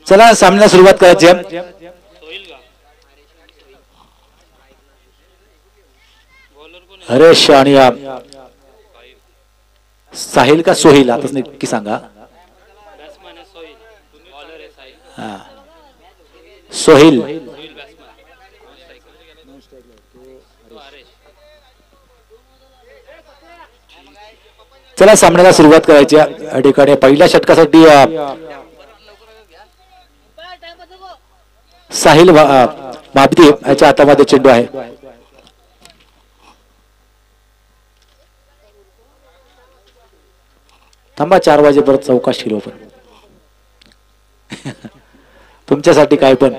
चला सामन्याला सुरुवात करायची आहे. हरेश आणि साहिल का सोहिल आता नक्की सांगा. सोहिल चला सामन्याला सुरुवात करायची या ठिकाणी पहिल्या षटकासाठी साहिल भाबदी याच्या हातामध्ये चेंडू आहे. थांबा 4 वाजेपर्यंत चौकाश केलो पण तुमच्यासाठी काय पण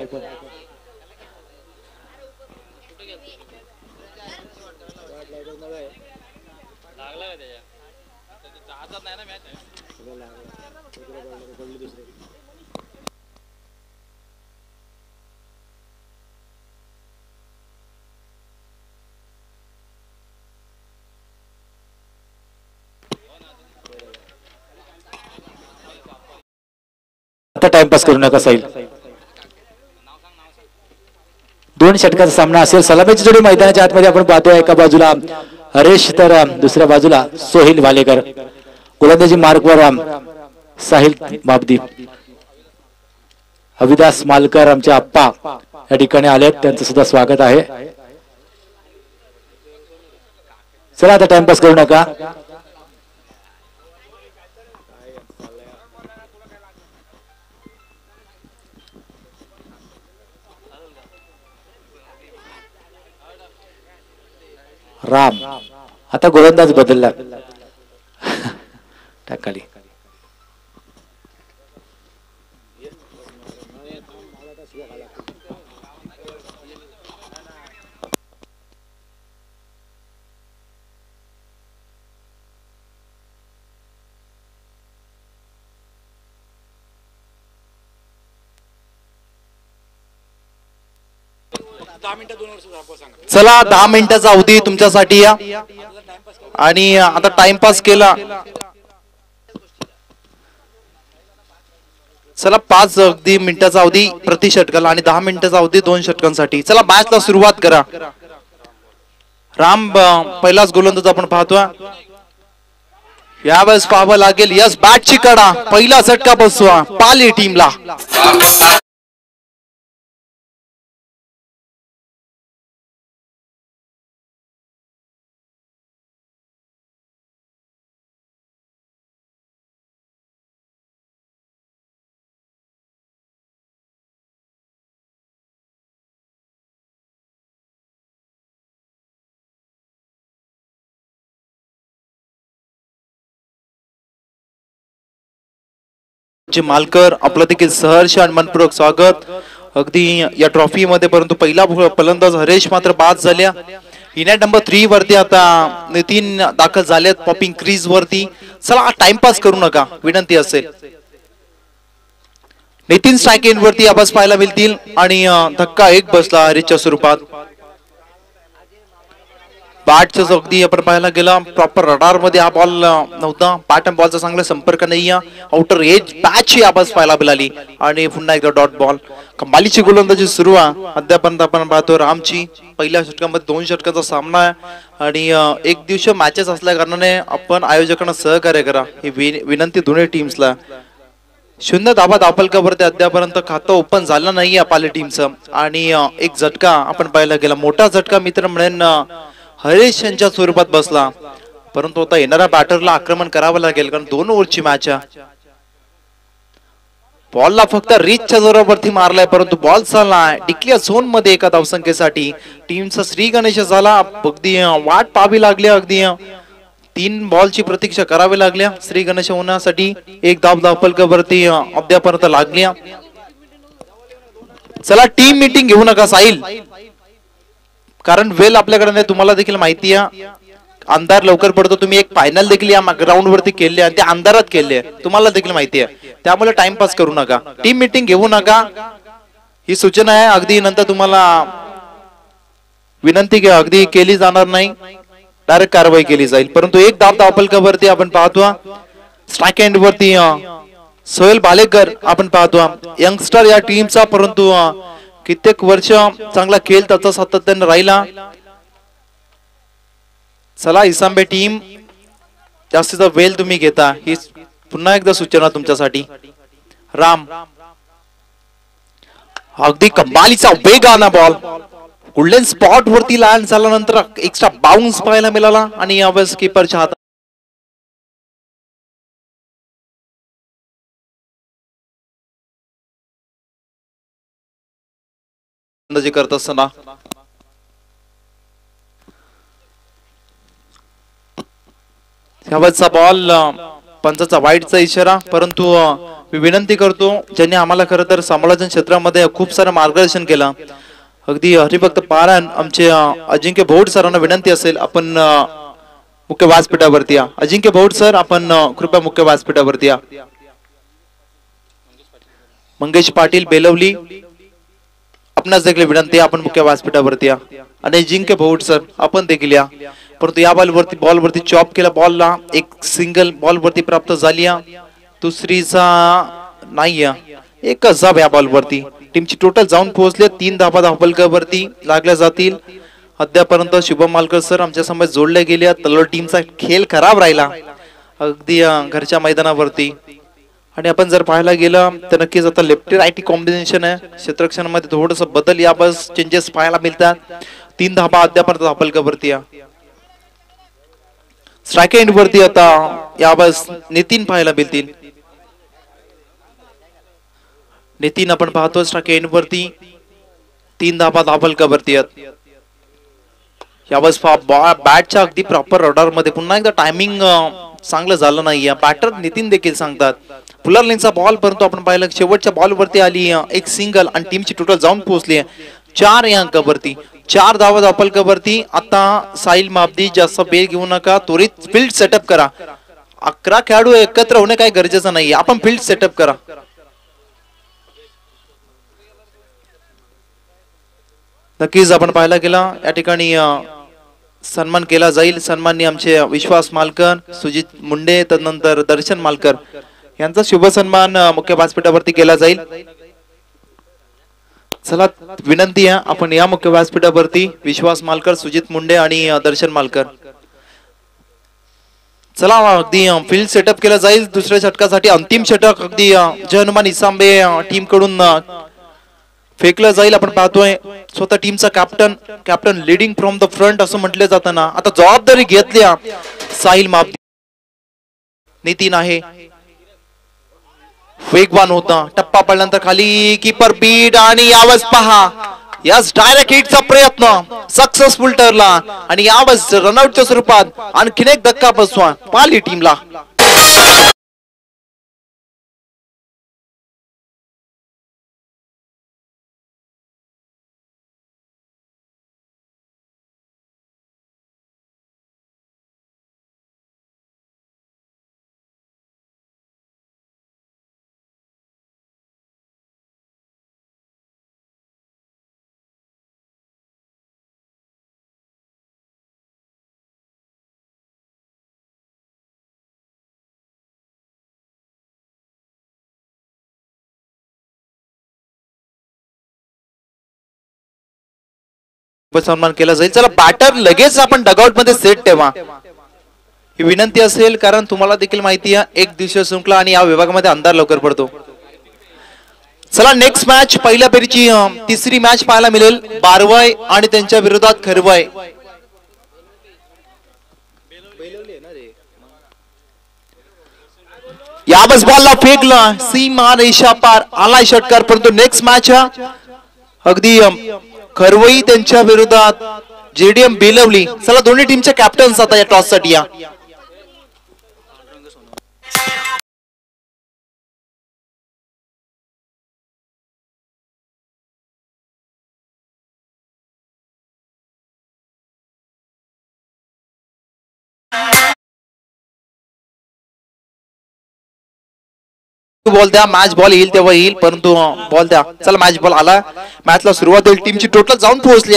आता टाइमपास करू नका. साहिल 2 षटकाचा सामना असेल. सलामीची जोडी मैदानाच्या आतमध्ये आपण पाहतोय. एका बाजूला हरेश तर दुसऱ्या बाजूला सोहिल वालेकर. गोलंदाजी मार्कवर साहिल बाबदी. अविदास मालकर आमचे आप्पा या ठिकाणी आलेत, त्यांचं सुद्धा स्वागत आहे. चला आता टाइमपास करू नका. राम आता गोलंदाज बदलला टाकाली. चला 10 मिनिटाचा अवधी तुमच्यासाठी या. आणि आता टाइमपास केला. चला 5 अगदी मिनिटाचा अवधी प्रति षटकाला आणि 10 मिनिटाचा अवधी 2 षटकांसाठी. चला मॅचला सुरुवात करा. राम पहिलाच गोलंदाज आपण पाहतोय. यावेळेस पाहावं लागेल. यस बॅटची कडा पहिला झटका बसवा पाली टीमला. मालकर आपलं देखील सहर्ष आणि मनपूर्वक स्वागत अगदी या ट्रॉफी मध्ये. परंतु पहिला फलंदाज हरेश मात्र बाद झाल्या. इनिंग नंबर 3 वरती आता नितीन दाखल झालेत पॉपिंग क्रीज वरती. चला टाइमपास करू नका विनंती असेल. नितीन स्ट्राईक एंड वरती आवाज पाहायला मिळतील आणि धक्का 1 बसला हरेशच्या स्वरूपात. बॅटच्या अगदी आपण पाहायला गेला प्रॉपर रडार मध्ये हा बॉल नव्हता. बॅट अँड बॉलचा चांगला संपर्क नाही. आउटर एज बॅटची आवाज पाहायला मिळाली आणि पुन्हा एकदा डॉट बॉल. कमालीची गोलंदाजी सुरू आहे अद्यापर्यंत आपण पाहतो. रामची पहिल्या षटकामध्ये 2 षटकाचा सामना आहे आणि 1 दिवसीय मॅचेस असल्या कारणाने आपण आयोजकांना सहकार्य करा ही विनंती दोन्ही टीम्सला. 0 धाबा दापलकावरती अद्यापर्यंत खातं ओपन झालं नाही या पाली टीमचं. आणि 1 झटका आपण पाहायला गेला. मोठा झटका मित्र म्हणून हरेश यांच्या स्वरूपात बसला. परंतु आता येणाऱ्या बॅटरला आक्रमण करावं लागेल कारण 2 ओव्हरची मॅच आहे. बॉलला फक्त रीचच्या जोरावरती मारलाय परंतु बॉल चाललाय डिक्लेअर झोन मध्ये एका धावसंख्येसाठी. टीमचा श्री गणेश झाला. अगदी वाट पाहावी लागली. अगदी 3 बॉलची प्रतीक्षा करावी लागल्या श्री गणेश होण्यासाठी. 1 धाव धावफलकावरती अद्यापर्यंत लागल्या. चला टीम मीटिंग घेऊ नका साहिल कारण वेल आपल्याकडे नाही. तुम्हाला देखील माहिती आहे अंधार लवकर पडतो. तुम्ही एक फायनल देखील या ग्राउंड वरती केले आणि ते अंधारात केले तुम्हाला देखील माहिती आहे. त्यामुळे टाइमपास करू नका. टीम मीटिंग घेऊ नका ही सूचना आहे. अगदी नंतर तुम्हाला विनंती अगदी केली जाणार नाही. डायरेक्ट कारवाई केली जाईल. परंतु 1 धाव धावफलकावरती आपण पाहतो स्ट्राईक एंड वरती सोहेल भालेकर आपण पाहतो यंगस्टर या टीमचा, परंतु कित्येक वर्ष चांगला खेळ त्याचा सातत्याने राहिला. चला इसांबे टीम, जास्तीचा वेळ तुम्ही घेता, ही पुन्हा एकदा सूचना तुमच्यासाठी. राम, अगदी कमालीचा वेगाना बॉल गोल्डन स्पॉट वरती लँड झाल्यानंतर एक्स्ट्रा बाउन्स पाहायला मिळाला आणि यावेळेस कीपरच्या हातात करत असताना यावेळेसचा बॉल पंचाचा वाईटचा इशारा. परंतु मी विनंती करतो, ज्यांनी आम्हाला खरं तर समालोचन क्षेत्रामध्ये खूप सारं मार्गदर्शन केलं, अगदी हरिभक्त पारायण आमचे अजिंक्य भोड सरांना विनंती असेल, आपण मुख्य व्यासपीठावरती या. अजिंक्य भोड सर, आपण कृपया मुख्य व्यासपीठावरती या. मंगेश पाटील बेलवली, आपणास देखील विनंती, आपण मुख्य व्यासपीठावरती या. आणि अजिंक्य भोड सर, आपण देखील या. परंतु या बॉलवरती चॉप केला, बॉलला एक सिंगल बॉलवरती प्राप्त झाली, दुसरीचा नाही, एकच धाब या बॉलवरती. टीमची टोटल जाऊन पोहोचले 3 धाबा धावफलकावरती लागल्या जातील. अद्यापर्यंत शुभम मालकर सर आमच्या समोर जोडले गेले. तलवार टीमचा खेळ खराब राहिला अगदी घरच्या मैदानावरती. आणि आपण जर पाहायला गेलं तर नक्कीच आता लेफ्टी राईटी कॉम्बिनेशन आहे, क्षेत्ररक्षणामध्ये थोडस बदल या बस चेंजेस पाहायला मिळतात. 3 धाबा अद्यापर्यंत धावफलकावरती. स्ट्राईक एंड वरती आता यावेळेस नितीन पाहायला मिळतील. नितीन आपण पाहतो स्ट्राईक एंड वरती 3 धाबा धावफलकावरती आहेत. यावेळेस बॅटच्या अगदी प्रॉपर रडार मध्ये पुन्हा एकदा टायमिंग चांगलं झालं नाही. बॅटर नितीन देखील सांगतात फुलर लेनचा बॉल, परंतु आपण पाहिलं शेवटच्या बॉल वरती आली एक सिंगल आणि टीमची टोटल जाऊन पोहोचली 4 या अंकावरती. 4 धावा धावफलकावरती. आता साहिल माबदी, जास्त वेळ घेऊ नका, त्वरित फील्ड सेटअप करा. 11 खेळाडू एकत्र होणे काही गरजेचं नाही, आपण फील्ड सेटअप करा. नक्कीच आपण पाहायला गेला या ठिकाणी सन्मान केला जाईल. सन्माननी आमचे विश्वास मालकर, सुजित मुंडे, तदनंतर दर्शन मालकर यांचा शुभ सन्मान मुख्य व्यासपीठावरती केला जाईल. चला विनंती आहे, आपण या मुख्य व्यासपीठावरती विश्वास मालकर, सुजित मुंडे आणि दर्शन मालकर. चला अगदी फील्ड सेटअप केला जाईल दुसऱ्या षटकासाठी. अंतिम षटक अगदी जय इसांबे टीम कडून फेकलं जाईल. आपण पाहतोय स्वतः टीमचा captain leading from the front असं म्हटलं जाताना आता जबाबदारी घेतली साहिल माबदी. नितीन आहे, वेगवान होता, टप्पा पडल्यानंतर खाली कीपर बीट आणि यावेळेस पहा यास डायरेक्ट हिटचा प्रयत्न सक्सेसफुल ठरला आणि यावेळेस रनआउटच्या स्वरूपात आणखीन एक धक्का बसवा पाली टीमला. सन्मान केला जाईल. चला बॅटर लगेच आपण डगआउट मध्ये सेट ठेवा ही विनंती असेल, कारण तुम्हाला देखील माहिती आहे एक दिवसीय शृंखला आणि या विभागामध्ये अंधार लवकर पडतो. चला नेक्स्ट मॅच, पहिल्या फेरीची तिसरी मॅच पाहायला मिळेल. बारवाई आणि त्यांच्या विरोधात खरवाई. यावेळेस बॉलला फेकला, सीमा रेषा पार आलाय षटकार, परंतु नेक्स्ट मॅच अगदी खरवई त्यांच्या विरोधात जेडीएम बेलवली. चला दोन्ही टीमच्या कॅप्टन्स आता या टॉस साठी या. बॉल द्या, मॅच बॉल येईल तेव्हा येईल, परंतु बॉल द्या. चला मॅच बॉल आला, मॅचला सुरुवात होईल. टीमची टोटल जाऊन पोहोचली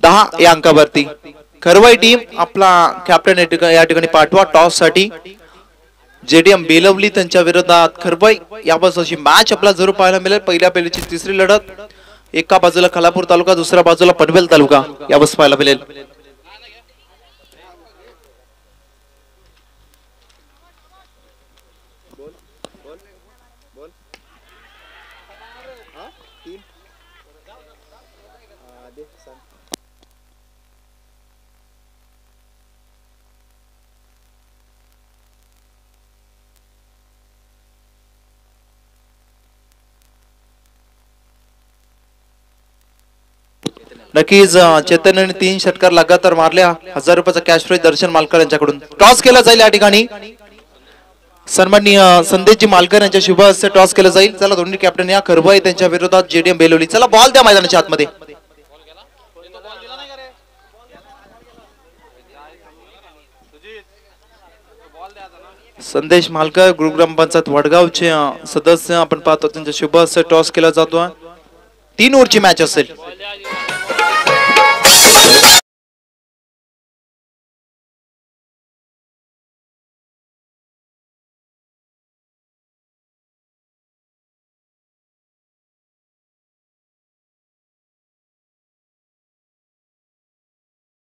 10 या अंकावरती. खरवाई टीम आपला कॅप्टन या ठिकाणी पाठवा टॉस साठी. जेडीएम बेलवली त्यांच्या विरोधात खरबई या बाजूला अशी मॅच आपल्याला जरूर पाहायला मिळेल. पहिल्या पेलीची तिसरी लढत, एका बाजूला खालापूर तालुका, दुसऱ्या बाजूला पनवेल तालुका या बस पाहायला मिळेल. नक्कीच चैतन्यने 3 षटकार लगातार मारल्या. 1000 रुपयाचा कॅश प्राइज दर्शन मालकर यांच्याकडून टॉस केला जाईल. या ठिकाणी सन्माननीय संदेशजी मालकर यांच्या शुभ हस्ते टॉस केला जाईल. चला दोन्ही कॅप्टन या खरबाई त्यांच्या विरोधात जेडीएम बेलवली. चला बॉल द्या मैदानाच्या आतमध्ये. संदेश मालकर गुरुग्राम पंचायत वडगावचे सदस्य आपण पाहतो. त्यांच्या शुभ हस्ते टॉस केला जातो. 3 ओव्हरची मॅच असेल.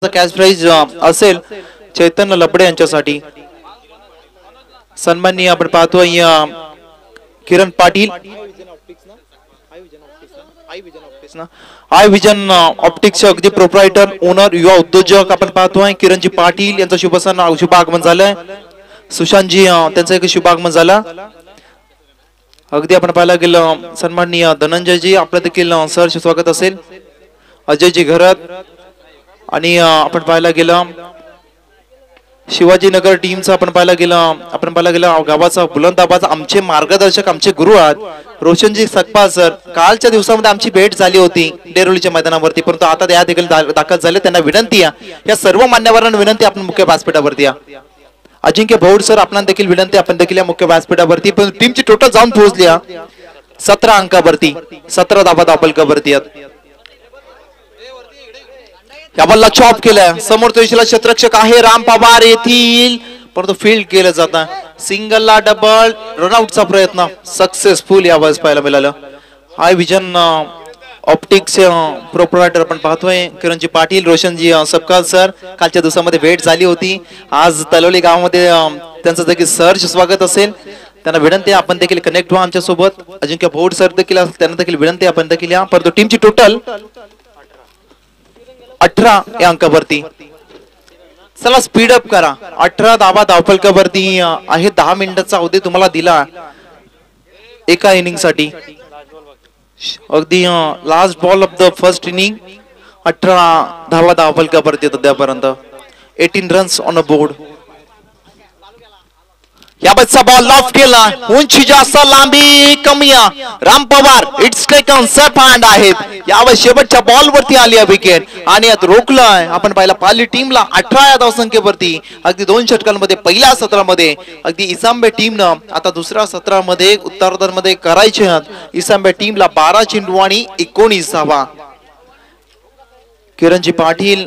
कॅश प्राइज असेल चैतन्य लपडे यांच्यासाठी. सन्माननीय आपण पाहतोय किरण पाटील, आय विजन ऑप्टिक्सचे अगदी प्रोप्रायटर ओनर युवा उद्योजक आपण पाहतोय किरणजी पाटील यांचं शुभ आगमन झालंय. सुशांतजी त्यांचं एक शुभ आगमन झालं. अगदी आपण पाहायला गेलं सन्माननीय धनंजयजी आपलं देखील सहर्ष स्वागत असेल. अजयजी घरत आणि आपण पाहायला गेलं शिवाजीनगर टीमचं आपण पाहायला गेलं गावाचा बुलंद आवाज आमचे मार्गदर्शक आमचे गुरु आहेत रोशनजी सकपाल सर. कालच्या दिवसामध्ये आमची भेट झाली होती डेरोलीच्या मैदानावरती, परंतु आता या देखील दाखल झाले. त्यांना विनंती आहे, या सर्व मान्यवरांना विनंती आपण मुख्य व्यासपीठावरती या. अजिंक्य भौड सर आपल्याला देखील विनंती आपण देखील या मुख्य व्यासपीठावरती. पण टीमची टोटल जाऊन पोहोचली 17 अंकावरती, 17 धाबा दापलकावरती. या बॉलला चॉप केलं. समोर दिशेला क्षेत्ररक्षक आहे राम पवार येथील, परंतु फील्ड केलं जातं. सिंगलला डबल रनआउटचा प्रयत्न सक्सेसफुल या बॉल्स पाहायला मिळालं. हाय विजन ऑप्टिक्स प्रोप्रायटर आपण पाहतोय किरणजी पाटील, रोशनजी सबकाल सर. कालच्या दिवसामध्ये भेट झाली होती. आज तलोली गावामध्ये त्यांचं देखील सहर्ष स्वागत असेल. त्यांना विनंती आपण देखील कनेक्ट व्हा आमच्या सोबत. अजिंक्य भौड सर देखील त्यांना देखील विनंती आपण देखील या. परंतु टीमची टोटल 18 या अंकावरती. चला स्पीड अप करा. 18 धाबा धावफलकावरती आहे. 10 मिनिटाचा अवधी तुम्हाला दिला एका इनिंग साठी. अगदी last ball of the first inning. 18 धावा धावफलकावरती सध्यापर्यंत 18 रन्स ऑन अ बोर्ड. या बच्चा बॉल लॉफ्ट केला. उंची जास्त लांबी कमी. Ram Pawar it's taken safe hand आहेत. यावर शेवटच्या बॉल वरती आली आहे विकेट आणि यात रोखलंय. आपण पाहिला पाली टीमला 18 या धावसंख्येवरती अगदी 2 षटकांमध्ये पहिल्या सत्रामध्ये अगदी इसांबे टीमनं आता दुसऱ्या सत्रामध्ये उत्तरार्धामध्ये करायचे. इसांबे टीमला 12 चेंडू आणि 19 धावा. किरणजी पाटील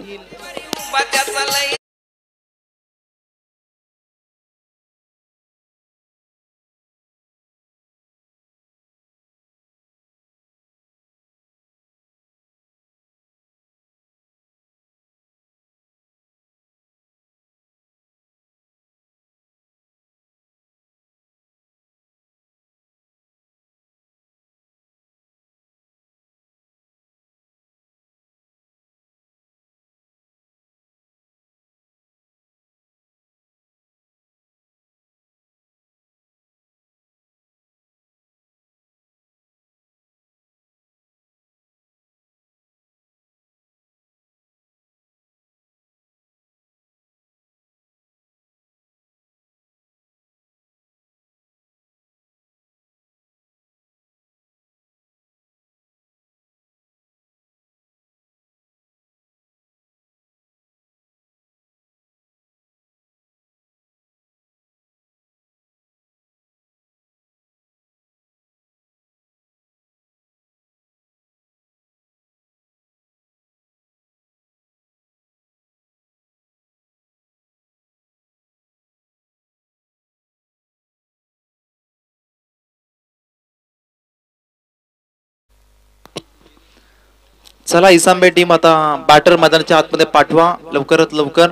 चला इसांबे टीम आता बॅटर मैदानाच्या आतमध्ये पाठवा लवकरात लवकर.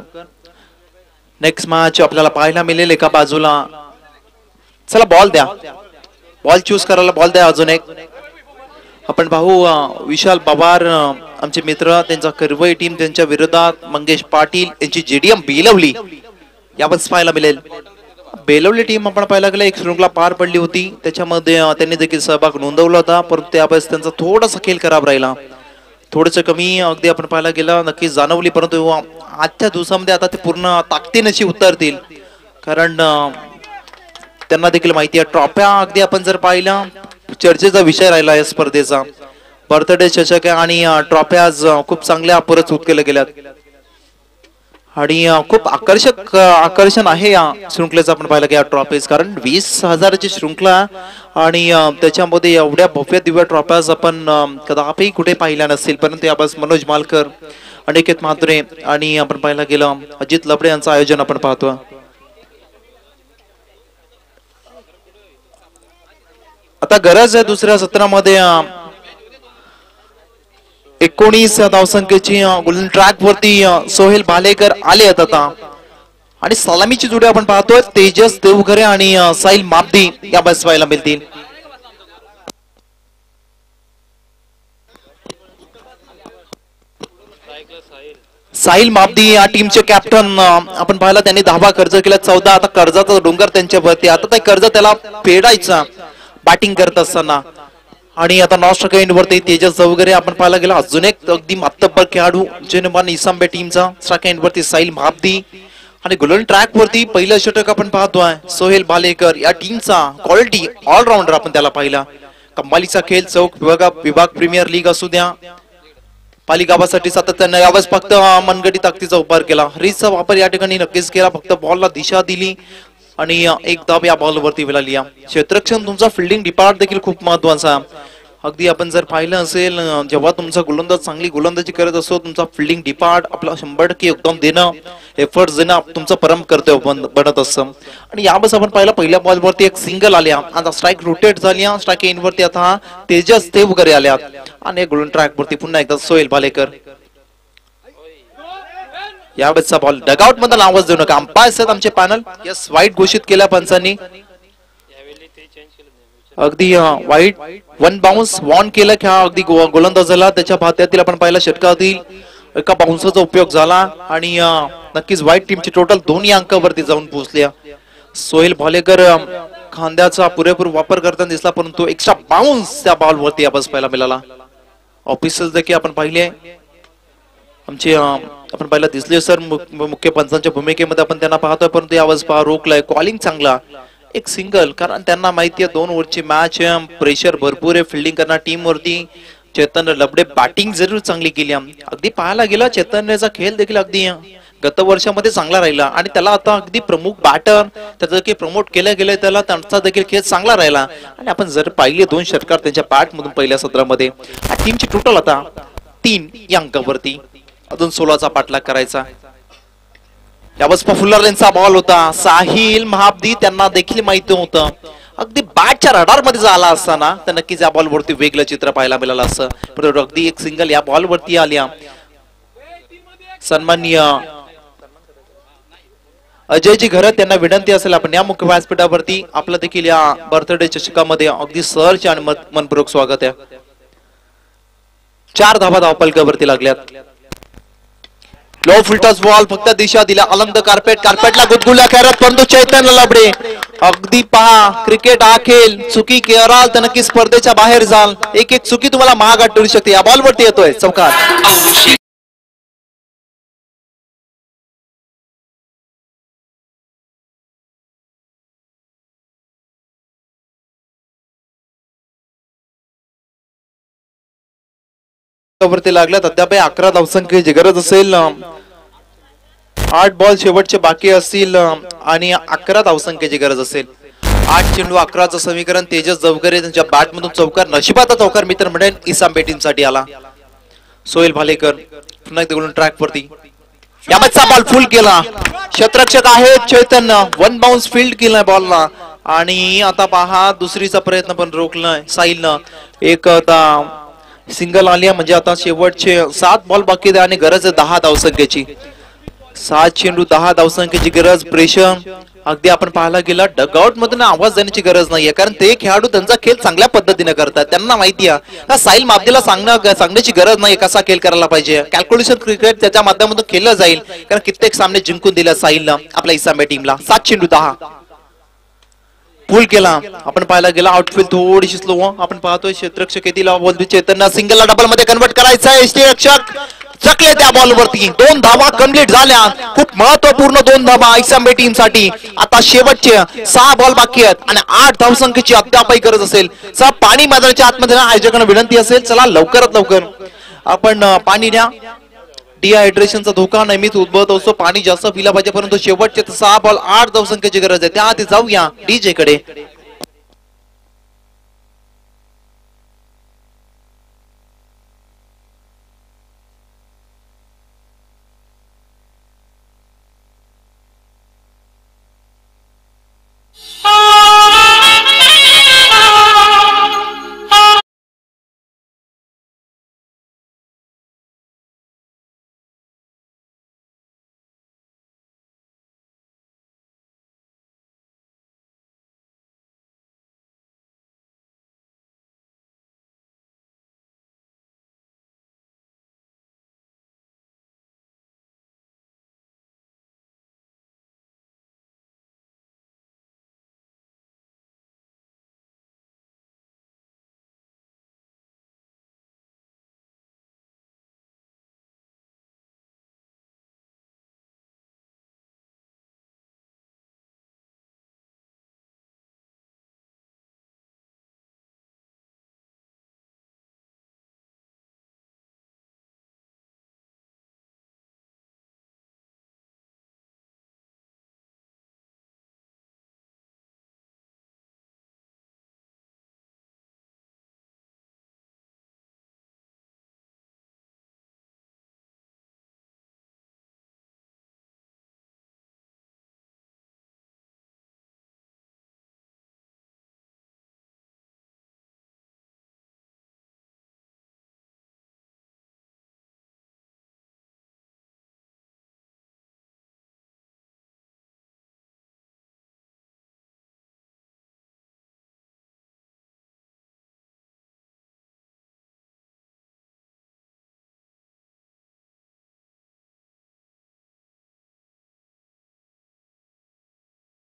नेक्स्ट मॅच आपल्याला पाहायला मिळेल एका बाजूला. चला बॉल द्या, बॉल चूज करायला बॉल द्या. अजून एक आपण पाहू विशाल पवार आमचे मित्र, त्यांचा करवई टीम त्यांच्या विरोधात मंगेश पाटील यांची जेडीएम बेलवली यावर पाहायला मिळेल. बेलवली टीम आपण पाहायला गेलं एक श्रृंखला पार पडली होती, त्याच्यामध्ये त्यांनी देखील सहभाग नोंदवला होता, परंतु त्यावेळेस त्यांचा थोडासा खेळ खराब राहिला, थोडंसं कमी अगदी आपण पाहायला गेलं नक्कीच जाणवली. परंतु आजच्या दिवसामध्ये आता ते पूर्ण ताकदीनशी उतरतील, कारण त्यांना देखील माहिती आहे ट्रॉफ्या अगदी आपण जर पाहिला चर्चेचा विषय राहिला या स्पर्धेचा. बर्थडे चषक आणि ट्रॉफ्या खूप चांगल्या पुरस्कृत केल्या गेल्यात आणि खूप आकर्षण आहे या शृंखलेचं आपण पाहिलं की या ट्रॉफीज, कारण 20,000ची शृंखला आणि त्याच्यामध्ये एवढ्या भव्य दिव्य ट्रॉफ्याज आपण कदापि कुठे पाहिल्या नसतील. परंतु याबाबत मनोज मालकर, अनिकेत म्हात्रे आणि आपण पाहायला गेलं अजित लबडे यांचं आयोजन आपण पाहतो. आता गरज आहे दुसऱ्या सत्रामध्ये 19 धावसंख्येची गोल्डन ट्रॅक वरती सोहेल भालेकर आले आहेत आता, आणि सलामीची जोडी आपण पाहतोय तेजस देवघरे आणि साहिल मापदी या बस पाहायला मिळतील. साहिल मापदी या टीमचे कॅप्टन आपण पाहिला, त्यांनी 10 कर्ज केला, 14 आता कर्जाचा डोंगर त्यांच्यावरती. आता ते कर्ज त्याला फेडायचा बॅटिंग करत असताना, आणि आता नॉन एंड वरती तेजस देवघरे आपण पाहायला गेला अजून एक अगदी मातब्बर खेळाडू जेनेमान इसांबे टीमचा. स्ट्राइक एंड वरती साहिल मापदी आणि गोल्डन ट्रॅक वरती पहिलं षटक आपण पाहतोय सोहेल भालेकर या टीमचा. क्वालिटी ऑलराऊंडर आपण त्याला पाहिला. कमालीचा खेळ चौक विभाग प्रीमियर लीग असू द्या, पालिकावासाठी सातत्याने यावेळेस फक्त मनगटी ताकदीचा उभार केला, रीचचा वापर या ठिकाणी नक्कीच केला, फक्त बॉलला दिशा दिली आणि एक धाव या बॉलवरती मिळाली. क्षेत्ररक्षण तुमचा फिल्डिंग डिपार्ट देखील खूप महत्वाचा. अगदी आपण जर पाहिलं असेल जेव्हा तुमचा गोलंदाज चांगली गोलंदाजी करत असतो, तुमचा फिल्डिंग डिपार्ट आपला 100% योगदान देणं, एफर्ट देणं तुमचं परम कर्तव्य बनत असतं. आणि यावेळेस आपण पाहिलं पहिल्या बॉलवरती एक सिंगल आल्या, आता स्ट्राईक रोटेट झाली, स्ट्राईक एंड वरती आता तेजस देवघरे आल्या आणि गोल्डन ट्रॅक वरती पुन्हा एकदा सोहेल भालेकर. यावेळेसचा बॉल डगआउट मधला आवाज देऊ नका, अंपायर्स आहेत आमचे पॅनल. यस, वाईट घोषित केल्या पंचांनी, अगदी वाईट. 1 बाउन्स वॉर्न केलं की अगदी गोलंदाजाला त्याच्या भात्यातील आपण पाहिला षटकातील एका बाउन्सरचा उपयोग झाला आणि नक्कीच वाईट टीमची टोटल 2 अंकावरती जाऊन पोहोचल्या. सोहेल भालेकर खांद्याचा पुरेपूर वापर करताना दिसला, परंतु एक्स्ट्रा बाउन्स त्या बॉलवरती यावेळेस पाहायला मिळाला. ऑफिशियल देखील आपण पाहिले आमचे आपण पाहिलं दिसले सर मुख्य पंचांच्या भूमिकेमध्ये आपण त्यांना पाहतोय, परंतु यावेळेस पहा रोखलाय. कॉलिंग चांगला, एक सिंगल, कारण त्यांना माहिती आहे 2 ओव्हरची मॅच, प्रेशर भरपूर आहे फिल्डिंग करणार टीम वरती. चैतन्य लबडे बॅटिंग जरूर चांगली केली. अगदी पाहायला गेला चैतन्याचा खेळ देखील अगदी गत वर्षामध्ये चांगला राहिला आणि त्याला आता अगदी प्रमुख बॅटर त्याचं देखील प्रमोट केलं गेलं, त्याला त्यांचा देखील खेळ चांगला राहिला. आणि आपण जर पाहिले 2 षटकार त्यांच्या बॅट मधून पहिल्या सत्रामध्ये, टीमची टोटल आता 3 या अंकावरती, अजून 16चा पाठलाग करायचा. यावेळेस फुलरलेनचा बॉल होता, साहिल महाब्दी त्यांना देखील माहिती होतं अगदी बॅटच्या रडार मध्ये झाला असताना तर नक्कीच या बॉल वरती वेगळं चित्र पाहायला मिळालं असतं, परंतु अगदी एक सिंगल या बॉल वरती आल्या. सन्माननीय अजयजी घरत त्यांना विनंती असेल आपण या मुख्य व्यासपीठावरती आपलं देखील या बर्थडे चषकामध्ये अगदी सहर्ष आणि मनपूर्वक स्वागत आहे. 4 धावा धावपलकावरती लागल्यात. लो फुलटॉस बॉल फक्त दिशा दिला, आनंद कार्पेटला गुदगुल्या खेळत, परंतु चैतन्य लबडे अगदी पहा क्रिकेट हा खेळ चुकी कराल तर नक्की स्पर्धेच्या बाहेर जाल. एक चुकी तुम्हाला महागात ठरू शकते. या बॉल वरती येतोय चौकार. वरती लागल्यात. अद्याप 11 धावसंख्येची गरज असेल, 8 बॉल शेवटचे बाकी असतील आणि 11 धावसंख्येची गरज असेल. 8 चेंडू 11चं समीकरण. तेजस देवघरे त्यांच्या बॅट मधून चौकार, नशिबाचा चौकार मित्र म्हणेल इसांबे टीमसाठी आला. सोहेल भालेकर पुन्हा एकदा गोल्डन ट्रॅक वरती, यामधचा बॉल फुल केला. क्षेत्ररक्षक आहे चैतन्य, 1 बाउन्स फील्ड केलाय बॉलला आणि आता पहा दुसरीचा प्रयत्न पण रोखलाय साहिलनं. एक सिंगल आली म्हणजे आता शेवटचे 7 बॉल बाकी आहेत आणि गरज आहे 10 धावसंख्येची. 7 चेंडू 10 धावसंख्येची गरज. प्रेशर अगदी आपण पाहायला गेला डगआउट मधून आवाज देण्याची गरज नाहीये, कारण ते खेळाडू त्यांचा खेळ चांगल्या पद्धतीने करतात. त्यांना माहिती आहे साहिल माबदेला सांगण्याची गरज नाही कसा खेळ करायला पाहिजे. कॅल्क्युलेशन क्रिकेट त्याच्या माध्यमातून खेळलं जाईल, कारण कित्येक सामने जिंकून दिले साहिलनं आपल्या इसांबे टीमला. 7 चेंडू 10 पूल केला. आपण पाहायला गेला आउटफील्ड थोडीशी स्लो. आपण पाहतोय क्षेत्ररक्षक येतील बोलतो चेतनना सिंगलला डबल मध्ये कन्वर्ट करायचं आहे. यष्टीरक्षक चकले त्या बॉल वरती. 2 धावा कंप्लीट झाल्या. खूप महत्वपूर्ण 2 धावा इसांबे टीम साठी. आता शेवटचे 6 बॉल बाकी आहेत आणि 8 धावसंख्येची अद्यापही गरज असेल. पाणी मैदानाच्या आतमध्ये आयोजकांना विनंती असेल चला लवकरात लवकर आपण पाणी द्या. डिहायड्रेशनचा धोका नेहमीच उद्भवत असतो. पाणी जास्त पिला पाहिजे, परंतु शेवटचे 6 बॉल 8 धावसंख्येची गरज आहे. त्याआधी जाऊया डीजे कडे.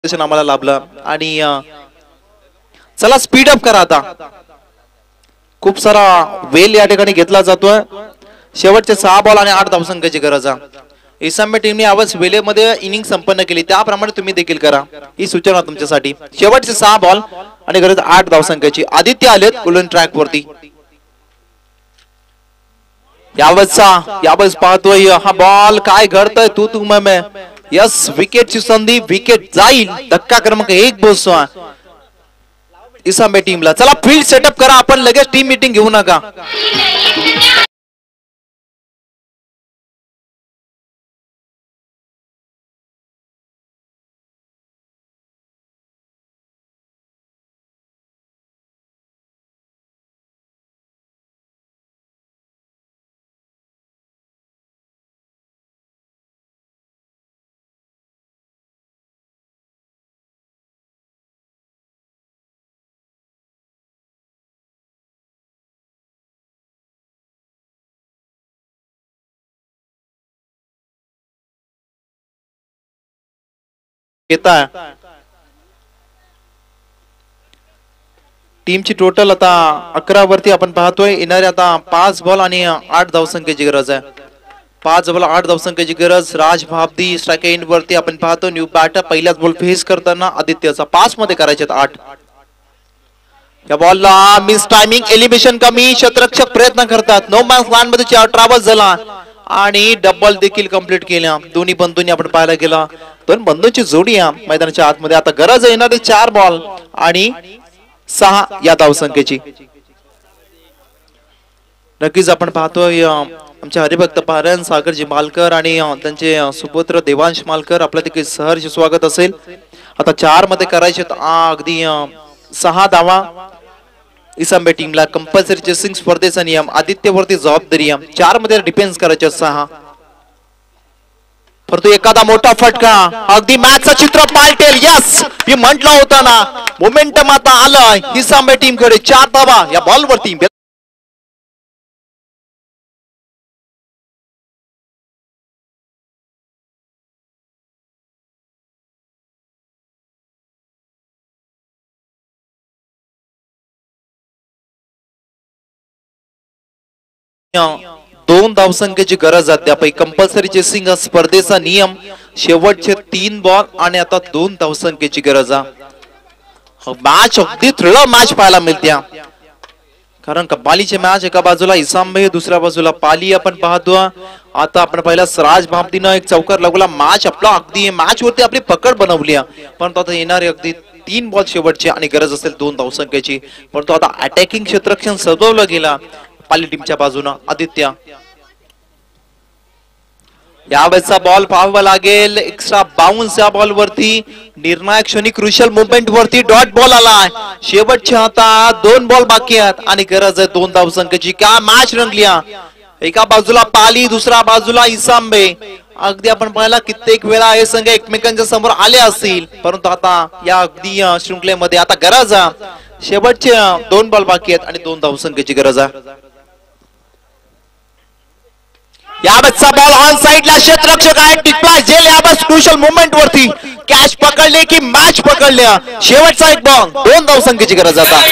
आम्हाला लाभलं आणि चला स्पीड अप करा. आता खूप सारा वेल या ठिकाणी घेतला जातोय. शेवटचे 6 बॉल आणि 8 धावसंख्येची गरज आहे. इसांबे टीमने आवाज वेळेमध्ये इनिंग संपन्न केली, त्याप्रमाणे तुम्ही देखील करा. ही सूचना तुमच्यासाठी. शेवटचे 6 बॉल आणि गरज 8 धावसंख्येची. आदित्य आलेत गोल्डन ट्रॅक वरती. यावेळेस पाहतोय हा बॉल काय घडतंय तू मैं. यस विकेटची संधी. विकेट जाईल. धक्का क्रमांक 1 बसतो इसांबे टीमला. चला फील्ड सेटअप करा. आपण लगेच टीम मीटिंग घेऊ नका. टीमची टोटल आता 11 वरती आपण पाहतोय. येणारे आता 5 बॉल आणि 8 धावसंख्येची गरज आहे. 5 बॉल 8 धावसंख्येची गरज. राज भाबदी स्ट्राइक एंड वरती आपण पाहतो. न्यू बॅटर पहिल्याच बॉल फेस करताना आदित्यचा 5 मध्ये करायचे 8. या बॉलला मिस टायमिंग. एलिमिनेशन कमी. क्षेत्ररक्षक प्रयत्न करतात. नो मॅन्स लँड मध्ये ट्रॅव्हल्स झाला आणि डबल देखील कंप्लीट केल्या. दोन्ही बंधूंनी आपण पाहायला गेला. 2 बंधूंची जोडी आहे मैदानाच्या आतमध्ये. आता गरज येणारे 4 बॉल आणि 6 या धावसंख्येची. नक्कीच आपण पाहतोय आमचे हरिभक्त पारायण सागरजी मालकर आणि त्यांचे सुपुत्र देवांश मालकर आपल्या देखील सहर्ष स्वागत असेल. आता 4 मध्ये करायचे अगदी 6 धावा. इसांबे टीमला कंपल्सरी चेसिंग स्पर्धेचा नियम, आदित्यवरती जबाबदारी 4 मध्ये डिफेन्स करायचा 6. परंतु एखादा मोठा फटका अगदी मॅचचं चित्र पालटेल. यस, मी म्हंटल होता ना, मोमेंटम आता आलाय इसांबे टीम कडे. 4 धावा या बॉल वरती. दोन धावसंख्येची गरज आहे. त्यापैकी कंपल्सरी चेसिंग स्पर्धेचा नियम, शेवटचे 3 बॉल आणि आता 2 धावसंख्येची गरज आहे. मॅच अगदी थ्रिलर मॅच पाहायला मिळते, कारण कबालीचे मॅच एका बाजूला इसांबे, दुसऱ्या बाजूला पाली आपण पाहतो. आता आपण पहिला सराज भामतीनं एक चौकार लागला. मॅच आपला अगदी मॅच वरती आपली पकड बनवली, परंतु आता येणारे अगदी 3 बॉल शेवटचे आणि गरज असेल 2 धावसंख्येची. परंतु आता अटॅकिंग क्षेत्ररक्षण सजवलं गेला पाली टीमच्या बाजूनं. आदित्य यावेळेचा बॉल पाहावा लागेल. एक्स्ट्रा बाउन्स या बॉल वरती, निर्णायक क्षणी क्रुशियल मुवमेंट वरती डॉट बॉल आलाय. शेवटच्या आता 2 बॉल बाकी आहेत आणि गरज आहे 2 धावसंख्येची. काय मॅच रंगली, एका बाजूला पाली, दुसऱ्या बाजूला इसांबे. अगदी आपण पाहिला कित्येक वेळा हे संघ एकमेकांच्या समोर आले असतील, परंतु आता या अगदी शृंखलेमध्ये आता गरज आहे. शेवटचे 2 बॉल बाकी आहेत आणि 2 धावसंख्येची गरज आहे. यावेळेचा बॉल ऑन साइडला क्षेत्ररक्षक आहे टिकला जेल. यावेळेस क्रुशियल मुवमेंट वरती कॅच पकडले की मॅच पकडल्या. शेवटचा एक बॉल, 2 धावसंख्येची गरज आता.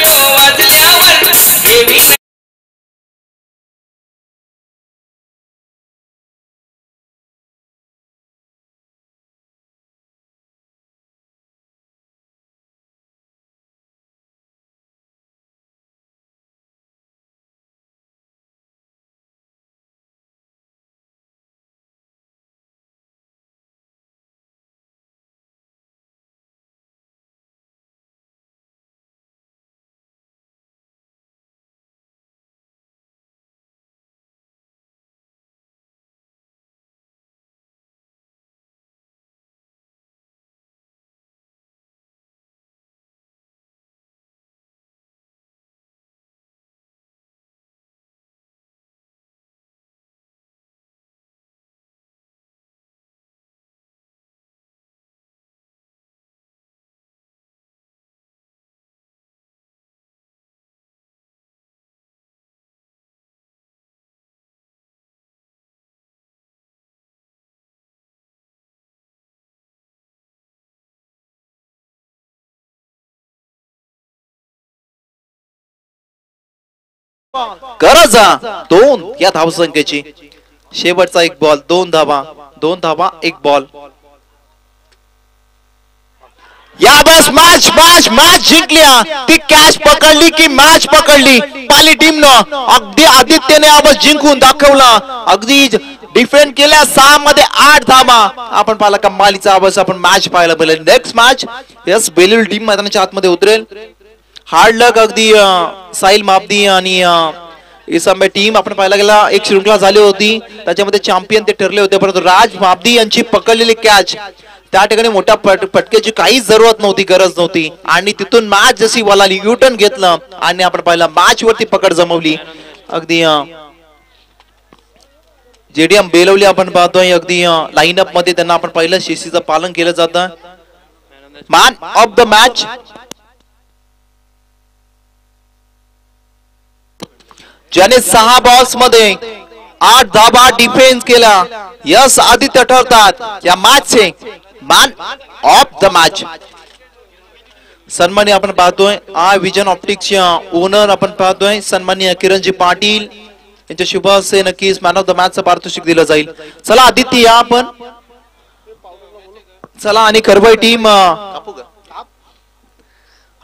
गरज 2 या धावसंख्येची. शेवटचा एक बॉल, 2 धावा, 2 धावा, 1 बॉल. या बस मॅच मॅच मॅच जिंकल्या. ती कॅच पकडली की मॅच पकडली पाली टीमनं. अगदी आदित्यने आवाज जिंकून दाखवला. अगदी डिफेंड केल्या. 6 मध्ये 8 धावा आपण पाहिला. कमालीचा आवाज आपण मॅच पाहायला मिळेल. Next match yes Belur team मैदानाच्या आतमध्ये उतरेल. हार्ड लक अगदी साहिल माबदी आणि इसांबे टीम. आपण पाहायला गेला एक श्रृंखला झाली होती, त्याच्यामध्ये चॅम्पियन ते ठरले होते, परंतु राज माबदी यांची पकडलेली कॅच त्या ठिकाणी मोठ्या फटक्याची काहीच जरूरत नव्हती, गरज नव्हती. आणि तिथून मॅच जशी वळाली, युटर्न घेतलं आणि आपण पाहिलं मॅच वरती पकड जमवली. अगदी जेडीएम बेलवली आपण पाहतोय. अगदी लाईनअप मध्ये त्यांना आपण पाहिलं शिस्तीचं पालन केलं जातं. मॅन ऑफ द मॅच ज्याने 6 बॉल्स मध्ये 8 धावा डिफेन्स केला, यस आदित्य ठरतात या मॅचचे मॅन ऑफ द मॅच. सन्माननीय आपण पाहतोय विजन ऑप्टिक्सच्या ओनर आपण पाहतोय सन्माननीय किरणजी पाटील यांच्या शुभ हस्ते नक्कीच मॅन ऑफ द मॅचचं पारितोषिक दिलं जाईल. चला आदित्य या आपण. चला आणि खरवई टीम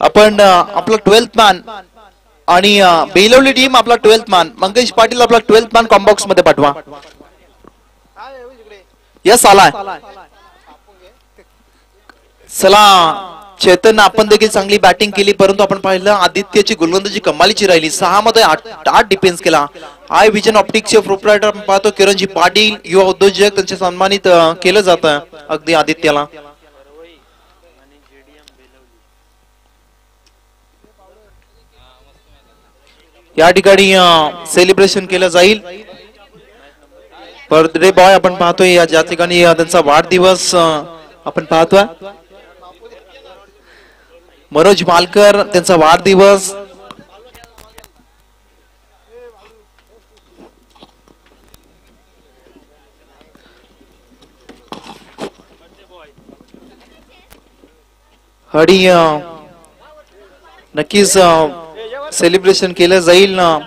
आपण आपला 12th मॅन आणि बेलवली टीम आपला 12th मॅन मंगेश पाटील आपला 12th मॅन कॉम्बॉक्स मध्ये पाठवा. यस आलाय. चला चेतन आपण देखील चांगली बॅटिंग केली, परंतु आपण पाहिलं आदित्यची गोलंदाजी कमालीची राहिली. 6 मध्ये 8 डिफेन्स केला. आय विजन ऑप्टिक्सचे प्रोप्रायटर आपण पाहतो किरणजी पाटील युवा उद्योजक, त्यांचे सन्मानित केलं जातं अगदी आदित्यला. या ठिकाणी सेलिब्रेशन केलं जाईल. बर्थडे बॉय आपण पाहतोय या ज्या ठिकाणी त्यांचा वाढदिवस आपण पाहतोय. मनोज मालकर त्यांचा वाढदिवस. आणि नक्कीच सेलिब्रेशन केलं जाईल ना.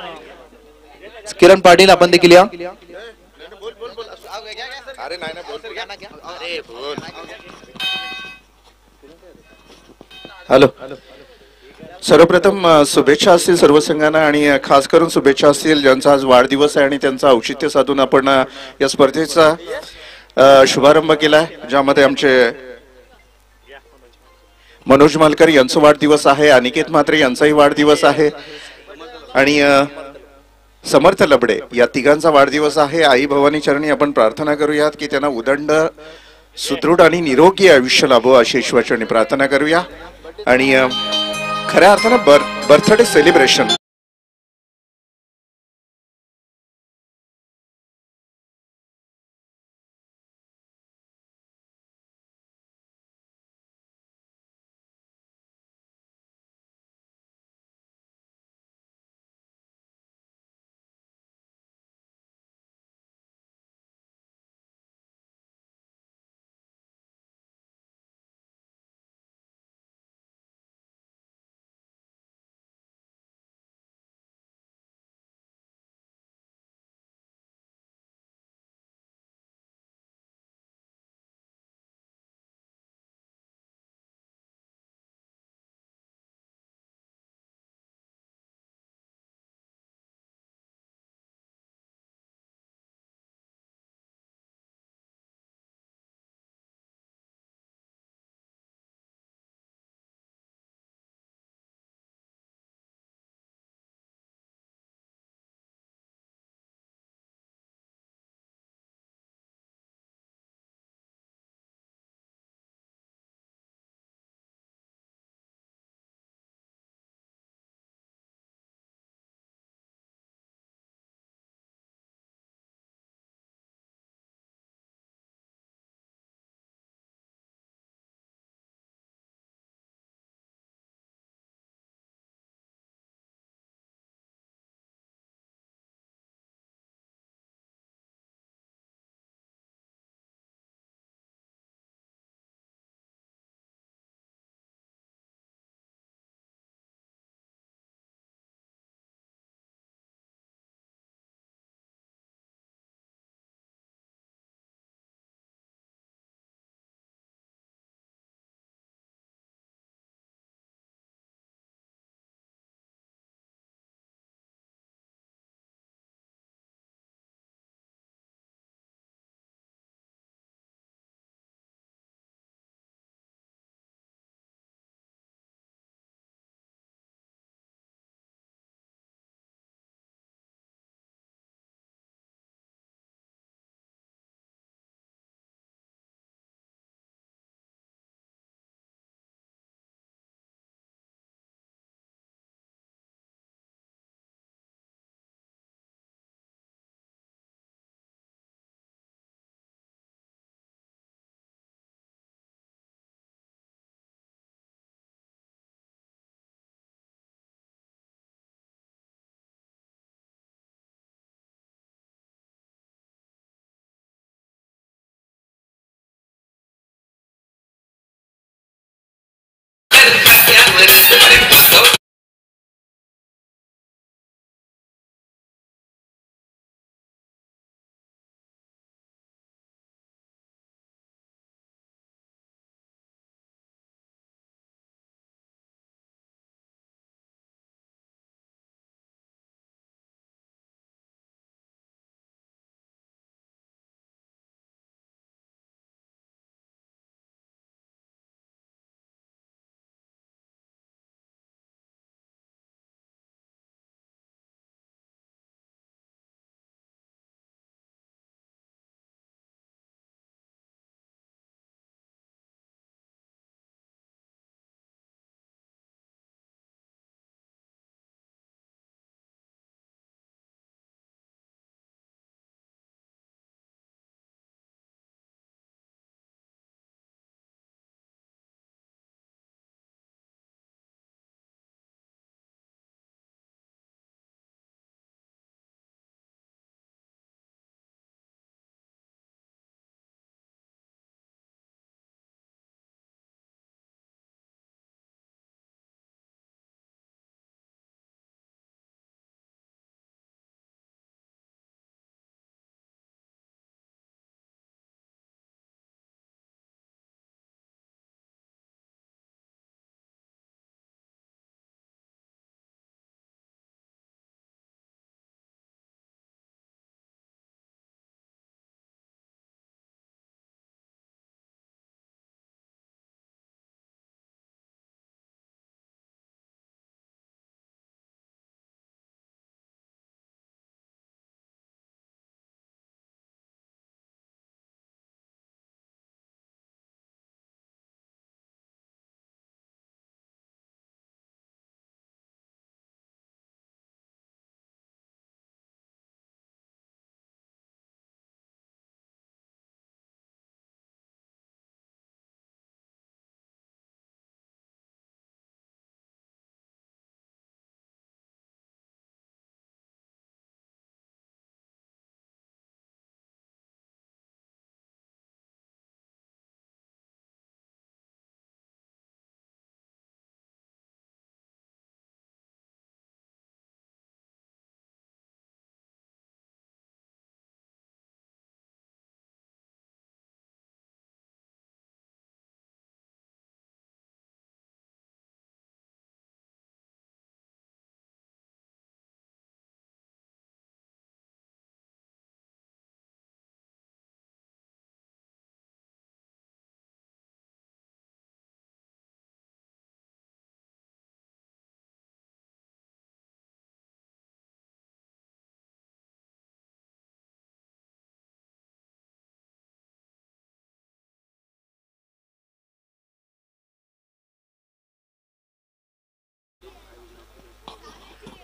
किरण पाटील आपण देखील या. हॅलो. सर्वप्रथम शुभेच्छा असतील सर्व संघांना आणि खास करून शुभेच्छा असतील ज्यांचा आज वाढदिवस आहे आणि त्यांचं औचित्य साधून आपण या स्पर्धेचा शुभारंभ केलाय, ज्यामध्ये आमचे मनोज मालकर यांचा वाढदिवस आहे, अनिकेत म्हात्रे यांचाही वाढदिवस आहे आणि समर्थ लबडे या तिघांचा वाढदिवस आहे. आई भवानी चरणी आपण प्रार्थना करूयात की त्यांना उदंड सुदृढ आणि निरोगी आयुष्य लाभो अशी ईश्वरचरणी प्रार्थना करूया. आणि खऱ्या अर्थानं birthday celebration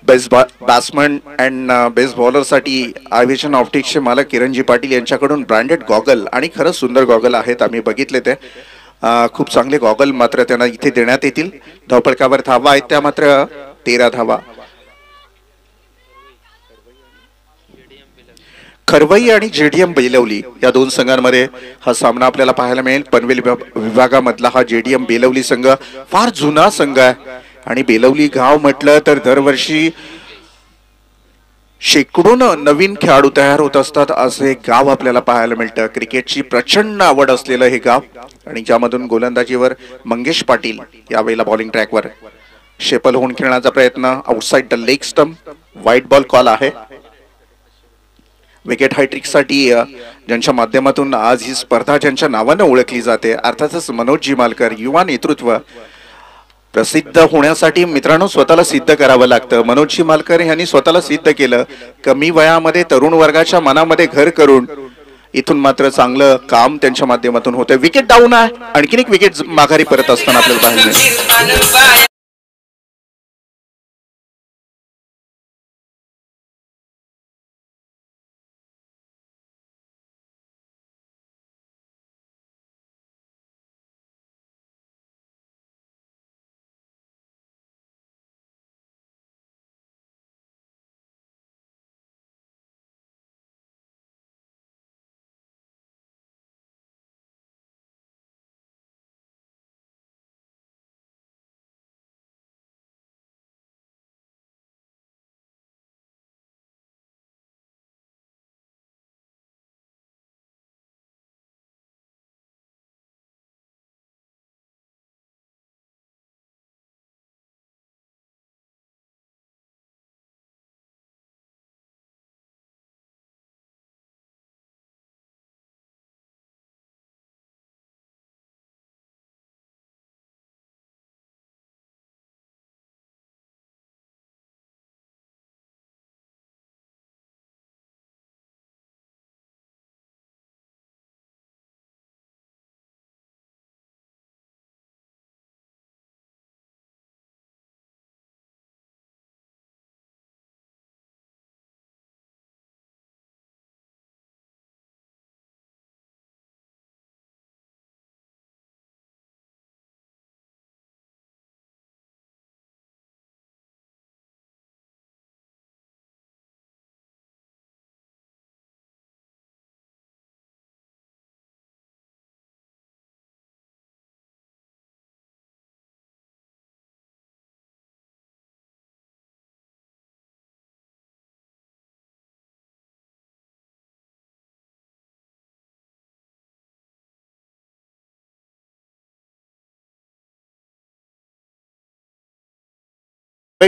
best batsman and best बॉलरसाठी आयव्हिजन ऑप्टिक्सचे मालक किरणजी पाटील यांच्याकडून ब्रँडेड गॉगल आणि खरंच सुंदर गॉगल आहेत, आम्ही बघितले ते. खूप चांगले गॉगल मात्र त्यांना इथे देण्यात येतील. धावफलकावर धावा आहेत त्या मात्र 13 धावा. खरवई आणि जेडीएम बेलवली या दोन संघांमध्ये हा सामना आपल्याला पाहायला मिळेल. पनवेल विभागामधला हा जेडीएम बेलवली संघ फार जुना संघ आहे आणि बेलवली गाव म्हटलं तर दरवर्षी शेकडो नवीन खेळाडू तयार होत असतात असे गाव आपल्याला पाहायला मिळतं. क्रिकेटची प्रचंड आवड असलेलं हे गाव आणि ज्यामधून गोलंदाजीवर मंगेश पाटील यावेळेला बॉलिंग ट्रॅकवर. शेपल होऊन खेळण्याचा प्रयत्न, outside the leg stump, white ball call आहे. विकेट हायट्रिक साठी ज्यांच्या माध्यमातून आज ही स्पर्धा ज्यांच्या नावानं ओळखली जाते अर्थातच मनोजी मालकर. युवा नेतृत्व प्रसिद्ध होण्यासाठी मित्रांनो स्वतःला सिद्ध करावं लागतं. मनोजी मालकर यांनी स्वतःला सिद्ध केलं. कमी वयामध्ये तरुण वर्गाच्या मनामध्ये घर करून इथून मात्र चांगलं काम त्यांच्या माध्यमातून होतं. विकेट डाऊन आहे, आणखीन एक विकेट माघारी परत असताना आपल्याला पाहायला मिळेल.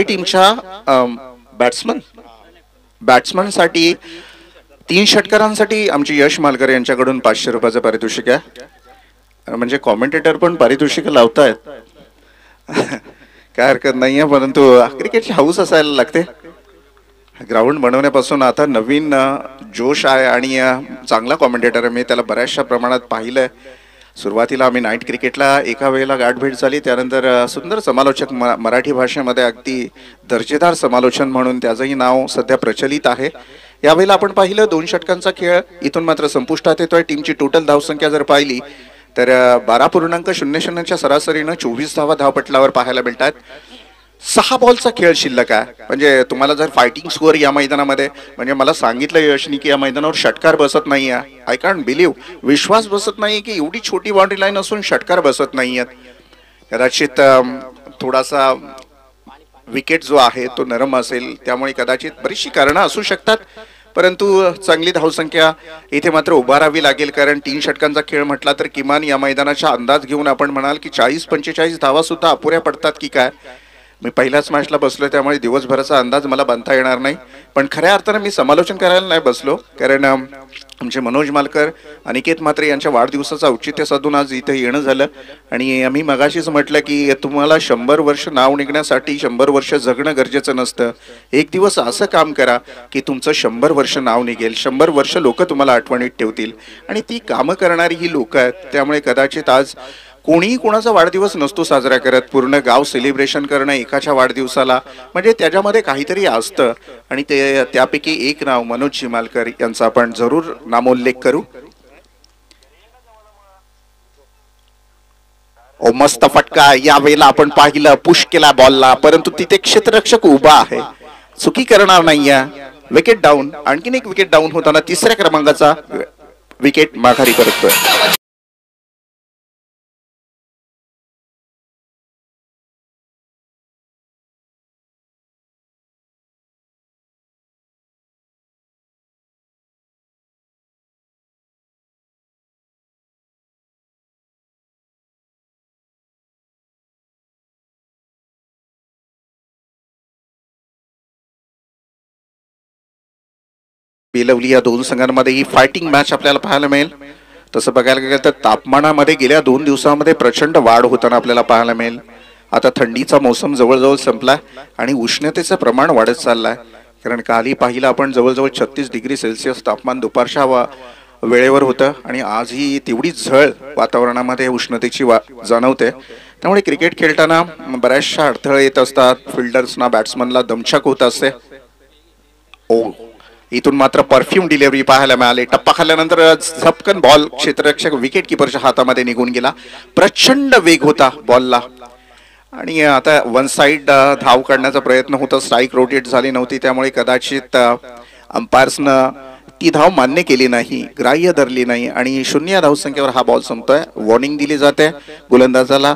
टीमच्या बॅट्समन साठी 3 षटकारांसाठी आमचे यश मालकर यांच्याकडून 500 रुपयाचं पारितोषिक आहे. म्हणजे कॉमेंटेटर पण पारितोषिक लावतायत, काय हरकत नाहीये, परंतु क्रिकेटची हाऊस असायला लागते. ग्राउंड बनवण्यापासून आता नवीन जोश आहे आणि चांगला कॉमेंटेटर आहे. मी त्याला बऱ्याचशा प्रमाणात पाहिलंय. सुरुवातीला आम्ही नाईट क्रिकेटला एका वेळेला गाठभेट झाली, त्यानंतर सुंदर समालोचक मराठी भाषेमध्ये अगदी दर्जेदार समालोचन म्हणून त्याचंही नाव सध्या प्रचलित आहे. यावेळेला आपण पाहिलं 2 षटकांचा खेळ इथून मात्र संपुष्टात येतोय. टीमची टोटल धावसंख्या जर पाहिली तर 12.00च्या सरासरीनं 24 धावा धावपटलावर पाहायला मिळतात. 6 बॉलचा खेळ शिल्लक आहे. म्हणजे तुम्हाला जर फायटिंग स्कोअर या मैदानामध्ये, म्हणजे मला सांगितलं यशनी की या मैदानावर षटकार बसत नाही आहे. आय कॅन्ट बिलीव्ह, विश्वास बसत नाही की एवढी छोटी बाउंड्री लाईन असून षटकार बसत नाही आहेत. कदाचित थोडासा विकेट जो आहे तो नरम असेल, त्यामुळे कदाचित बरीचशी कारणं असू शकतात. परंतु चांगली धावसंख्या इथे मात्र उभारावी लागेल, कारण 3 षटकांचा खेळ म्हटला तर किमान या मैदानाचा अंदाज घेऊन आपण म्हणाल की 40-45 धावा सुद्धा अपुऱ्या पडतात की काय. मी पहिल्याच मॅचला बसलो त्यामुळे दिवसभराचा अंदाज मला बांधता येणार नाही, पण खऱ्या अर्थानं मी समालोचन करायला नाही बसलो, कारण आमचे मनोज मालकर अनिकेत म्हात्रे यांच्या वाढदिवसाचं औचित्य साधून आज इथे येणं झालं. आणि आम्ही मगाशीच म्हटलं की तुम्हाला 100 वर्ष नाव निघण्यासाठी 100 वर्ष जगणं गरजेचं नसतं. एक दिवस असं काम करा की तुमचं 100 वर्ष नाव निघेल, 100 वर्ष लोक तुम्हाला आठवणीत ठेवतील. आणि ती कामं करणारी ही लोक आहेत, त्यामुळे कदाचित आज कोणीही कोणाचा वाढदिवस नसतो साजरा करत, पूर्ण गाव सेलिब्रेशन करणं एकाच्या वाढदिवसाला म्हणजे त्याच्यामध्ये काहीतरी असतं आणि ते त्यापैकी एक नाव मनोज जिमालकर यांचा आपण जरूर नामोल्लेख करू. ओ मस्त फटका यावेळेला आपण पाहिलं, पुश केला बॉलला, परंतु तिथे क्षेत्ररक्षक उभा आहे, चुकी करणार नाहीये. विकेट डाऊन, आणखीन एक विकेट डाऊन होताना तिसऱ्या क्रमांकाचा विकेट माघारी परततोय. बेलवली या दोन संघांमध्ये ही फायटिंग मॅच आपल्याला पाहायला मिळेल. तसं बघायला गेलं तर तापमानामध्ये गेल्या 2 दिवसांमध्ये प्रचंड वाढ होताना आपल्याला पाहायला मिळेल. आता थंडीचा मोसम जवळजवळ संपला आणि उष्णतेचं प्रमाण वाढत चाललंय. कारण कालही पाहिलं आपण जवळजवळ 36 डिग्री सेल्सिअस तापमान दुपारच्या वेळेवर होतं आणि आजही तेवढीच झळ वातावरणामध्ये उष्णतेची जाणवते. त्यामुळे क्रिकेट खेळताना बऱ्याचशा अडथळे येत असतात, फिल्डर्सना बॅट्समनला दमछाक होत असते. इथून मात्र परफ्यूम डिलिव्हरी पाहायला मिळाली. टप्पा खाल्ल्यानंतर झपकन बॉल क्षेत्ररक्षक विकेट किपरच्या हातामध्ये निघून गेला. प्रचंड वेग होता बॉलला आणि आता वन साइड धाव काढण्याचा प्रयत्न होता. स्ट्राईक रोटेट झाली नव्हती, त्यामुळे कदाचित अंपायर्सनं ती धाव मान्य केली नाही, ग्राह्य धरली नाही आणि 0 धावसंख्येवर हा बॉल संपतोय. वॉर्निंग दिली जाते गोलंदाजाला,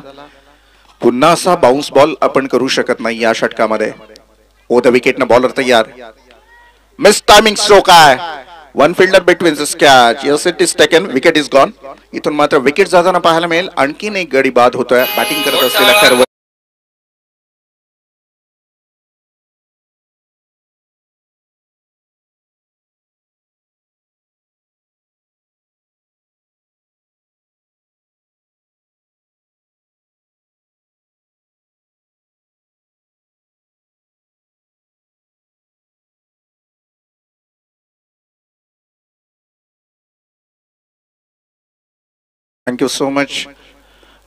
पुन्हा असा बाउन्स बॉल आपण करू शकत नाही या षटकामध्ये. ओ द विकेट न बॉलर तयार. मिस टायमिंग स्ट्रोक आहे. One fielder between this catch. Yes it is taken. Wicket is gone. इथून मात्र विकेट जाताना पाहायला मिळेल. आणखीन एक गडी बाद होतोय बॅटिंग करत असलेल्या खरवत. Thank you so much.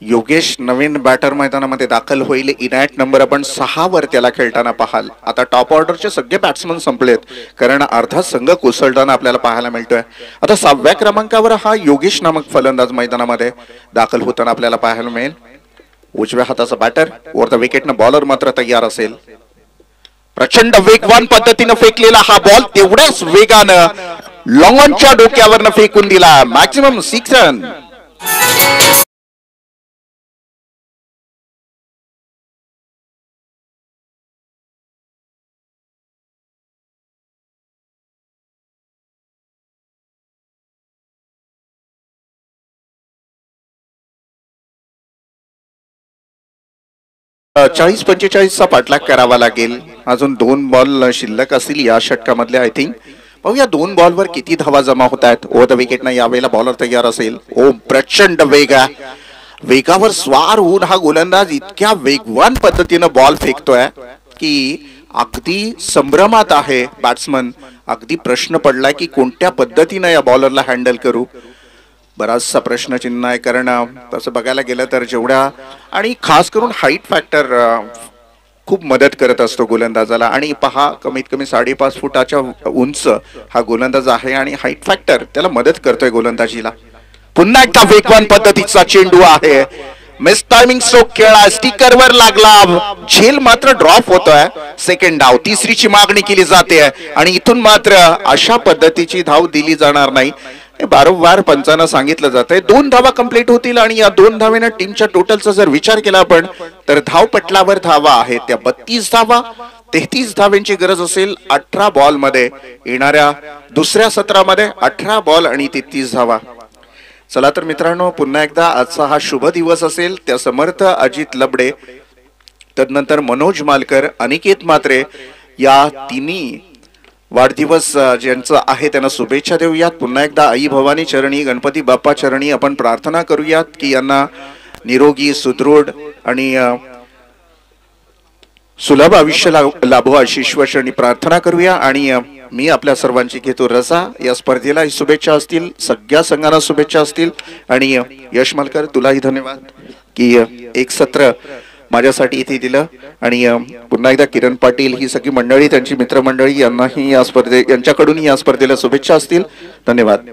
योगेश नवीन बॅटर मैदानामध्ये दाखल होईल. इनॅट नंबर आपण 6 वर त्याला खेळताना पाहाल. आता टॉप ऑर्डरचे सगळे बॅट्समन संपलेत कारण अर्धा संघ कोसळताना आपल्याला पाहायला मिळतोय. आता 6व्या क्रमांकावर हा योगेश नामक फलंदाज मैदानामध्ये दाखल होताना आपल्याला पाहायला मिळेल. उजव्या हाताचा बॅटर. वर द विकेटनं बॉलर मात्र तयार असेल. प्रचंड वेगवान पद्धतीनं फेकलेला हा बॉल तेवढ्याच वेगानं लॉंगॉनच्या डोक्यावरनं फेकून दिला. Maximum 6 run. चाळीस 45चा पाठलाग करावा लागेल. अजून 2 बॉल शिल्लक असतील या षटकामधले. आय थिंक पाहूया 2 बॉलवर किती धावा जमा होत आहेत. ओ द विकेटनं यावेळेला बॉलर तयार असेल. ओ प्रचंड वेग आहे. वेगावर स्वार होऊन हा गोलंदाज इतक्या वेगवान पद्धतीनं बॉल फेकतोय की अगदी संभ्रमात आहे बॅट्समन. अगदी प्रश्न पडलाय की कोणत्या पद्धतीनं या बॉलरला हँडल करू. बराचसा प्रश्नचिन्ह आहे कारण तसं बघायला गेलं तर जेवढ्या आणि खास करून हाईट फॅक्टर खूप मदत करत असतो गोलंदाजाला. आणि पहा कमीत कमी 5.5 फुटाच्या उंच हा गोलंदाज आहे आणि हाईट फॅक्टर त्याला मदत करतोय गोलंदाजीला. पुन्हा एकदा वेगवान पद्धतीचा चेंडू आहे. मिस टायमिंग स्ट्रोक खेळा. स्टिकरवर लागला. झेल मात्र ड्रॉप होतोय. सेकंड धाव. तिसरीची मागणी केली जाते आणि इथून मात्र अशा पद्धतीची धाव दिली जाणार नाही. वारंवार पंचांना सांगितलं जातंय 2 धावा कंप्लीट होतील आणि या 2 धावेनं टीमच्या टोटलचा जर विचार केला आपण तर धावपटलावर धावा आहेत त्या 32 धावा. 33 धावांची गरज असेल 18 बॉल मध्ये. येणाऱ्या दुसऱ्या सत्रामध्ये 18 बॉल आणि 33 धावा. चला तर मित्रांनो, पुन्हा एकदा आजचा हा शुभ दिवस असेल. त्या समर्थ अजित लबडे, तदनंतर मनोज मालकर, अनिकेत म्हात्रे या तिन्ही वाढदिवस ज्यांचं आहे त्यांना शुभेच्छा देऊयात. पुन्हा एकदा आई भवानी चरणी, गणपती बाप्पा चरणी आपण प्रार्थना करूयात की यांना निरोगी, सुदृढ आणि सुलभ आयुष्य लाभो अशी ईश्वरचरणी प्रार्थना करूया. आणि मी आपल्या सर्वांची घेतो रजा. या स्पर्धेला शुभेच्छा असतील, सगळ्या संघांना शुभेच्छा असतील आणि यश मालकर तुलाही धन्यवाद. की एक सत्र माझ्यासाठी इथे दिलं आणि पुन्हा एकदा किरण पाटील ही सगळी मंडळी त्यांची मित्रमंडळी यांनाही या यांच्याकडून या स्पर्धेला शुभेच्छा असतील. धन्यवाद.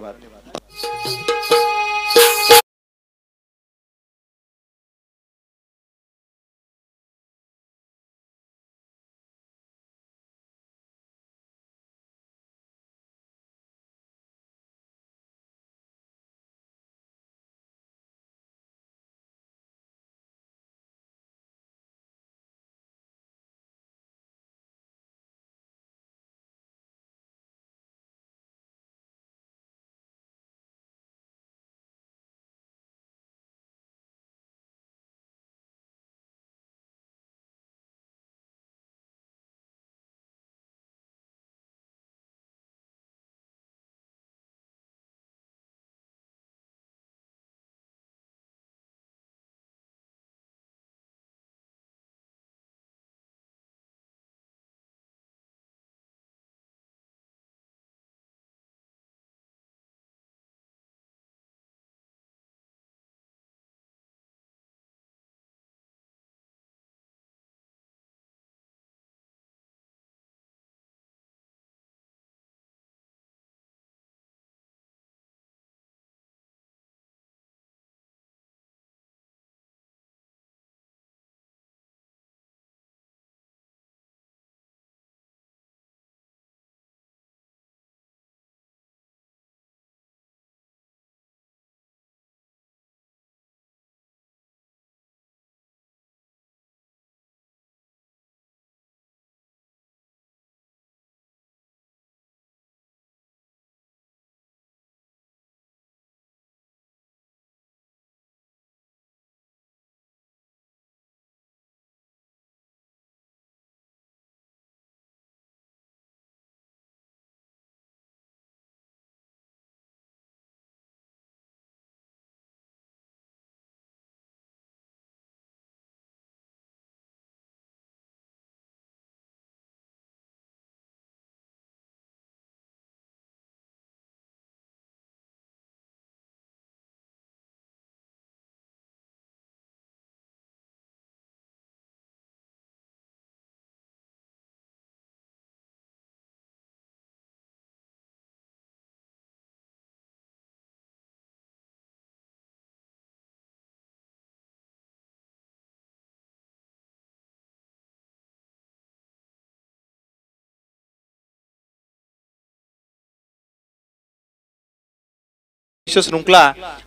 श्रृंखला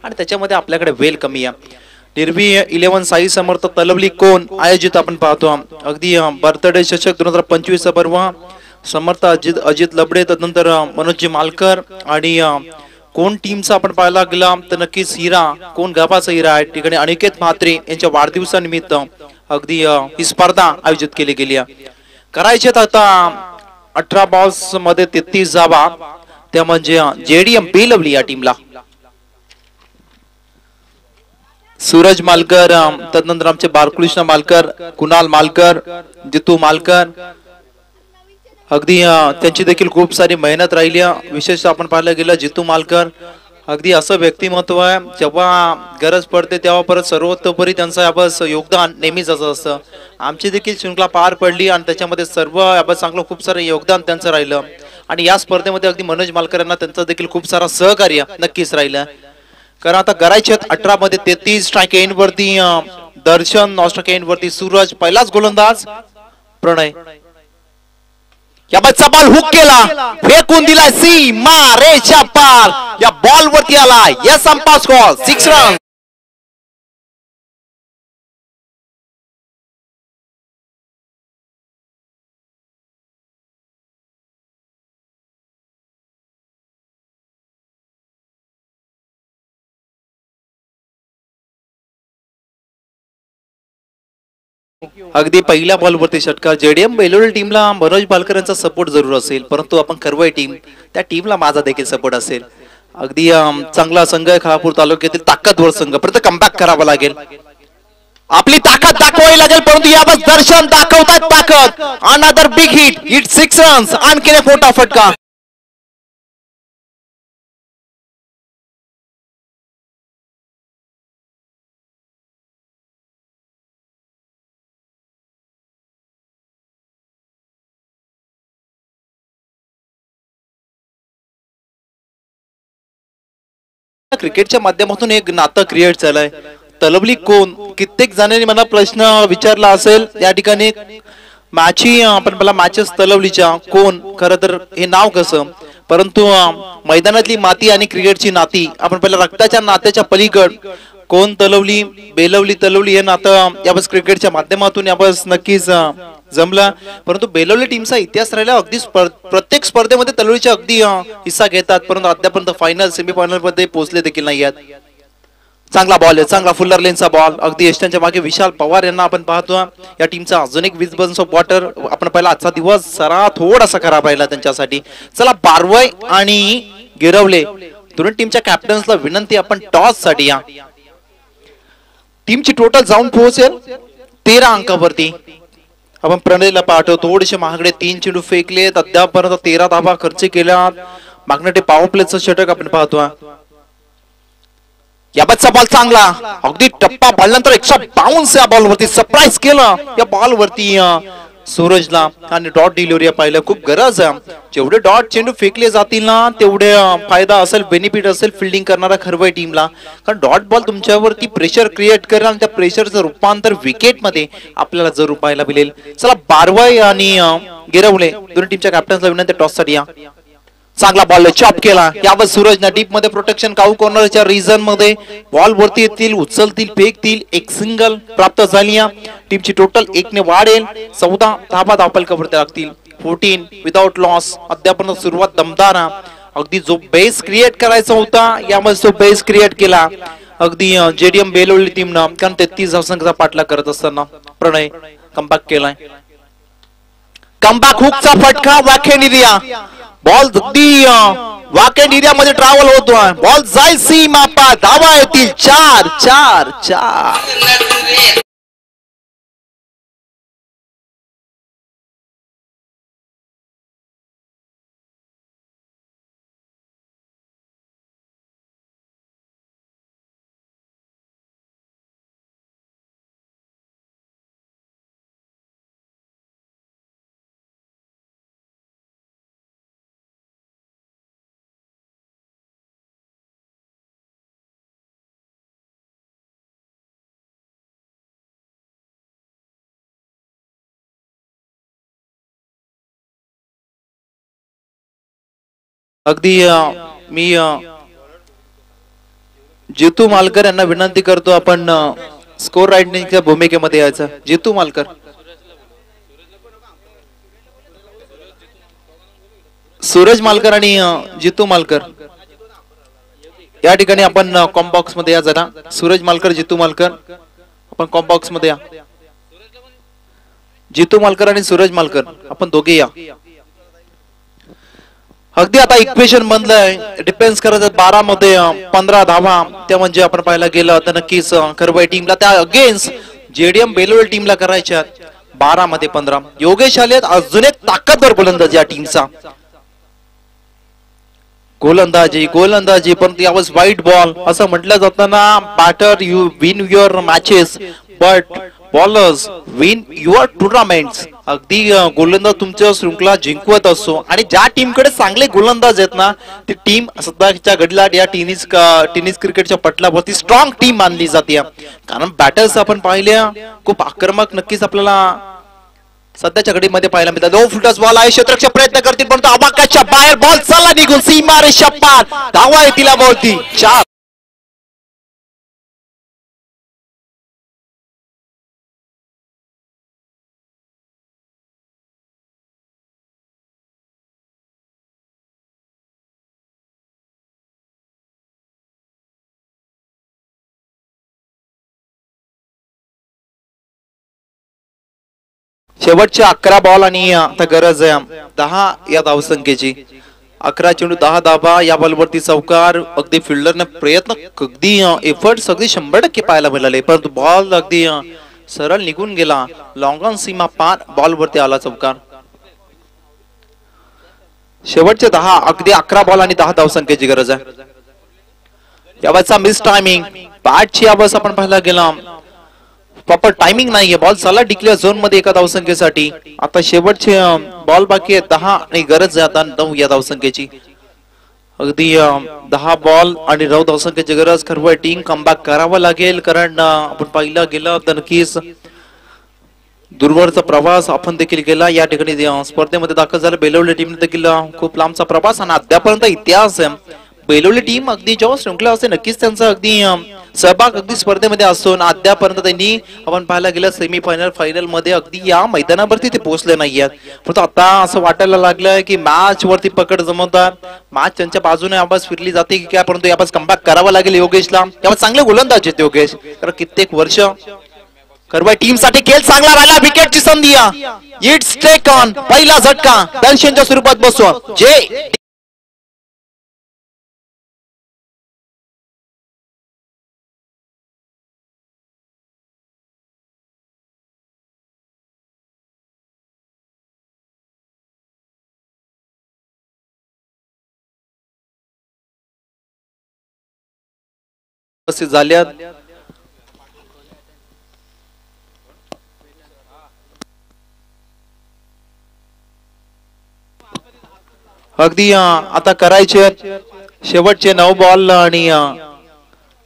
आणि त्याच्यामध्ये आपल्याकडे वेल कमी आहे. निर्वी 11 साई समर्थ तलवली कोण आयोजित आपण पाहतो. अगदी बर्थडे चषक 2025 चा पर्व समर्थ अजित लबडे, तदनंतर मनोजी मालकर आणि कोण टीमचा आपण पाहायला गेला तर नक्कीच हिरा कोण गावाचा हिरा आहे ठिकाणी अनिकेत म्हात्रे यांच्या वाढदिवसानिमित्त अगदी ही स्पर्धा आयोजित केली गेली आहे. करायचे आता 18 बॉल्स मध्ये 33 जावा, त्या म्हणजे जेडीएम बेलवली या टीमला. सूरज मालकर, तदनंतर आमचे बालकृष्ण मालकर, कुणाल मालकर, जितू मालकर, अगदी त्यांची देखील खूप सारी मेहनत राहिली. विशेषतः आपण पाहायला गेलं जितू मालकर अगदी असं व्यक्तिमत्व आहे जेव्हा गरज पडते तेव्हा परत सर्वतोपरी त्यांचं याबस योगदान नेहमीच असं. आमची देखील श्रृंखला पार पडली आणि त्याच्यामध्ये सर्व याबस चांगलं खूप सारं योगदान त्यांचं राहिलं आणि या स्पर्धेमध्ये अगदी मनोज मालकर यांना त्यांचं देखील खूप सारा सहकार्य नक्कीच राहिलं. कारण आता करायचे 18 मध्ये 33 स्ट्राईक एंड वरती दर्शन, नॉन स्ट्राईक एंड वरती सूरज, पहिलाच गोलंदाज प्रणय. या बच्चा बॉल हुक केला, फेकून दिला सी मारेच्या पार, या बॉल वरती आला यस अंपायर स्कोर 6 रन. अगदी पहिल्या बॉलवरती षटकार. जेडीएम बेलोली टीमला मनोज पालकर यांचा सपोर्ट जरूर असेल, परंतु आपण करवई टीम त्या टीमला माझा देखील सपोर्ट असेल. अगदी चांगला संघ आहे खालापूर तालुक्यातील, ताकदवर संघ, परत कमबॅक करावा लागेल, आपली ताकद दाखवावी लागेल, परंतु यावर दर्शन दाखवतात ताकद. Another big hit, hit 6 runs, आणखीन एक मोठा फटका. क्रिकेटच्या माध्यमातून एक नातं क्रिएट झालंय. तलवली कोण, कित्येक जणांनी मला प्रश्न विचारला असेल या ठिकाणी. मॅची आपण पहिला मॅचेस तलवलीच्या कोण, खरं तर हे नाव कसं, परंतु मैदानातली माती आणि क्रिकेटची नाती आपण पहिला रक्ताच्या नात्याच्या पलीकड कोण तलवली बेलवली तलवली हे नातं याबस क्रिकेटच्या माध्यमातून याबस नक्कीच जमला. परंतु बेलवली टीमचा इतिहास राहिला. अगदी प्रत्येक स्पर्धेमध्ये तलवलीच्या अगदी हिस्सा घेतात, परंतु अद्यापर्यंत फायनल सेमीफायनल मध्ये पोहोचले देखील नाही आहेत. चांगला बॉल आहे, चांगला फुल्लर लेनचा बॉल. अगदी यष्टांच्या मागे विशाल पवार यांना आपण पाहतो. या टीमचा अजून एक विजबन्स ऑफ वॉटर आपण पहिला आजचा दिवस जरा थोडासा खराब राहिला त्यांच्यासाठी. चला बारवय आणि गिरवले दोन्ही टीमच्या कॅप्टन्सला विनंती, आपण टॉस साठी या. टीमची टोटल जाऊन पोहोचेल 13 अंकावरती. आपण प्रणयला पाहतो, थोडेसे महागडे 3 चेंडू फेकलेत, अद्यापर्यंत 13 धावा खर्च केल्या. मागणटे पॉवर प्लेचं षटक आपण पाहतो. याबादचा बॉल चांगला, अगदी टप्पा बॉलनंतर 152 या बॉलवरती सरप्राईज केलं या बॉलवरती सूरजला आणि डॉट डिलिव्हरी पाहिलं. खूप गरज आहे, जेवढे डॉट चेंडू फेकले जातील ना तेवढे फायदा असेल, बेनिफिट असेल फिल्डिंग करणाऱ्या खरवय टीमला. कारण डॉट बॉल तुमच्यावरती प्रेशर क्रिएट करेल आणि त्या प्रेशरचं रूपांतर विकेट मध्ये आपल्याला जरूर पाहायला मिळेल. चला बारवाई आणि गिरवले दोन्ही टीमच्या कॅप्टन्सला विनंती टॉस साठी या. चांगला बॉल चॉप केला यावर सूरजने डीप मध्ये प्रोटेक्शन काऊ कॉर्नरच्या रिजन मध्ये बॉल वरती येतील, उचलतील, फेकतील. एक सिंगल प्राप्त झाली. टीमची टोटल 1 ने वाढेल. 14 धावा धावपलकावरती लागतील. 14 विदाउट लॉस. अद्यापर्यंत सुरुवात दमदार. अगदी जो बेस क्रिएट करायचा होता यामध्ये तो बेस क्रिएट केला अगदी जेडीएम बेलोली टीमनं. कारण 33 धावसंख्येचा पाठलाग करत असताना प्रणय कमबॅक केलाय. कमबॅक हुकचा फटका वाखेन एरिया. बॉल अगदी वाकेंड एरिया मध्ये ट्रॅव्हल होतोय. बॉल जाईल सीमा पार. धावा येतील 4 4 4. अगदी मी जितू मालकर यांना विनंती करतो, आपण स्कोर रायटिंगच्या भूमिकेमध्ये यायचं. जितू मालकर, सूरज मालकर आणि जितू मालकर या ठिकाणी आपण कॉम्बॉक्स मध्ये या जरा. सूरज मालकर, जितू मालकर आपण कॉम्बॉक्स मध्ये या. जितू मालकर आणि सूरज मालकर आपण दोघे या. अगदी आता इक्वेशन बनलंय. डिफेन्स करायचं 12 मध्ये 15 धावा. त्या म्हणजे आपण पाहायला गेलं तर नक्कीच खरवय टीमला त्या अगेन्स्ट जेडीएम बेलोल टीमला करायच्या 12 मध्ये 15. योगेश आलेत, अजून एक ताकदवर गोलंदाज या टीमचा. गोलंदाजी पण यावंच वाईट बॉल असं म्हटलं जातं ना. Batter you win your matches but bowlers win your tournaments. अगदी गोलंदाज तुमच्या शृंखला जिंकवत असतो आणि ज्या टीमकडे चांगले गोलंदाज आहेत ना ती टीम सध्याच्या घडीला या टेनिस क्रिकेटच्या पटलावरती स्ट्रॉंग टीम मानली जाते. कारण बॅटर्स आपण पाहिले खूप आक्रमक नक्कीच आपल्याला सध्याच्या घडीमध्ये पाहायला मिळतात. 2 फुटच बॉल आहे, क्षेत्ररक्षक प्रयत्न करतील परंतु अबाकाच्या बाहेर बॉल चालला निघून सीमा रेषा पार. धावा येतील बोलती 4. शेवटचे 11 बॉल आणि आता गरज आहे 10 या धावसंख्येची. 11 चेंडू 10 धावा. या बॉलवरती चौकार. अगदी फिल्डरने प्रयत्न अगदी एफर्ट्स अगदी 100% पाहायला मिळाले परंतु बॉल अगदी सरळ निघून गेला. लॉंग ऑन सीमा पार. बॉलवरती आला चौकार. शेवटचे 10 अगदी 11 बॉल आणि 10 धावसंख्येची गरज आहे. यावरचा मिस टायमिंग बॅटची आवाज आपण पाहायला गेला प्रॉपर टायमिंग नाहीये. बॉल चालला डिक्लेअर झोन मध्ये एका धावसंख्येसाठी. आता शेवटचे बॉल बाकी आहे 10 आणि गरज आहे आता 9 या धावसंख्येची. अगदी 10 बॉल आणि 9 धावसंख्येची गरज. खरवळ टीम कमबॅक करावा लागेल, कारण आपण पाहिलं गेलं तर नक्कीच दूरवरचा प्रवास आपण देखील केला. या ठिकाणी स्पर्धेमध्ये दाखल झाला बेलवली टीम देखील खूप लांबचा प्रवास आणि अद्यापर्यंत इतिहास बेलवली टीम अगदी जेव्हा शृंखला असते नक्कीच त्यांचा अगदी सहभाग अगदी स्पर्धेमध्ये असतो. अद्यापर्यंत त्यांनी आपण पाहायला गेलं सेमीफायनल फायनल मध्ये अगदी या मैदानावरती ते पोहोचले नाहीयेत. परंतु आता असं वाटायला लागलंय की मॅच वरती पकड जमवतात, मॅच त्यांच्या बाजूने आवाज फिरली जाते की काय, परंतु याबाज कमबॅक करावा लागेल योगेशला. याबाज चांगले गोलंदाज आहेत योगेश, तर कित्येक वर्ष करवाई टीम साठी खेळ चांगला राहिला. विकेटची संधी, इट्स टेक ऑन. पहिला झटका दर्शनच्या स्वरूपात बसव जे झाल्यात. अगदी आता करायचे शेवटचे 9 बॉल आणि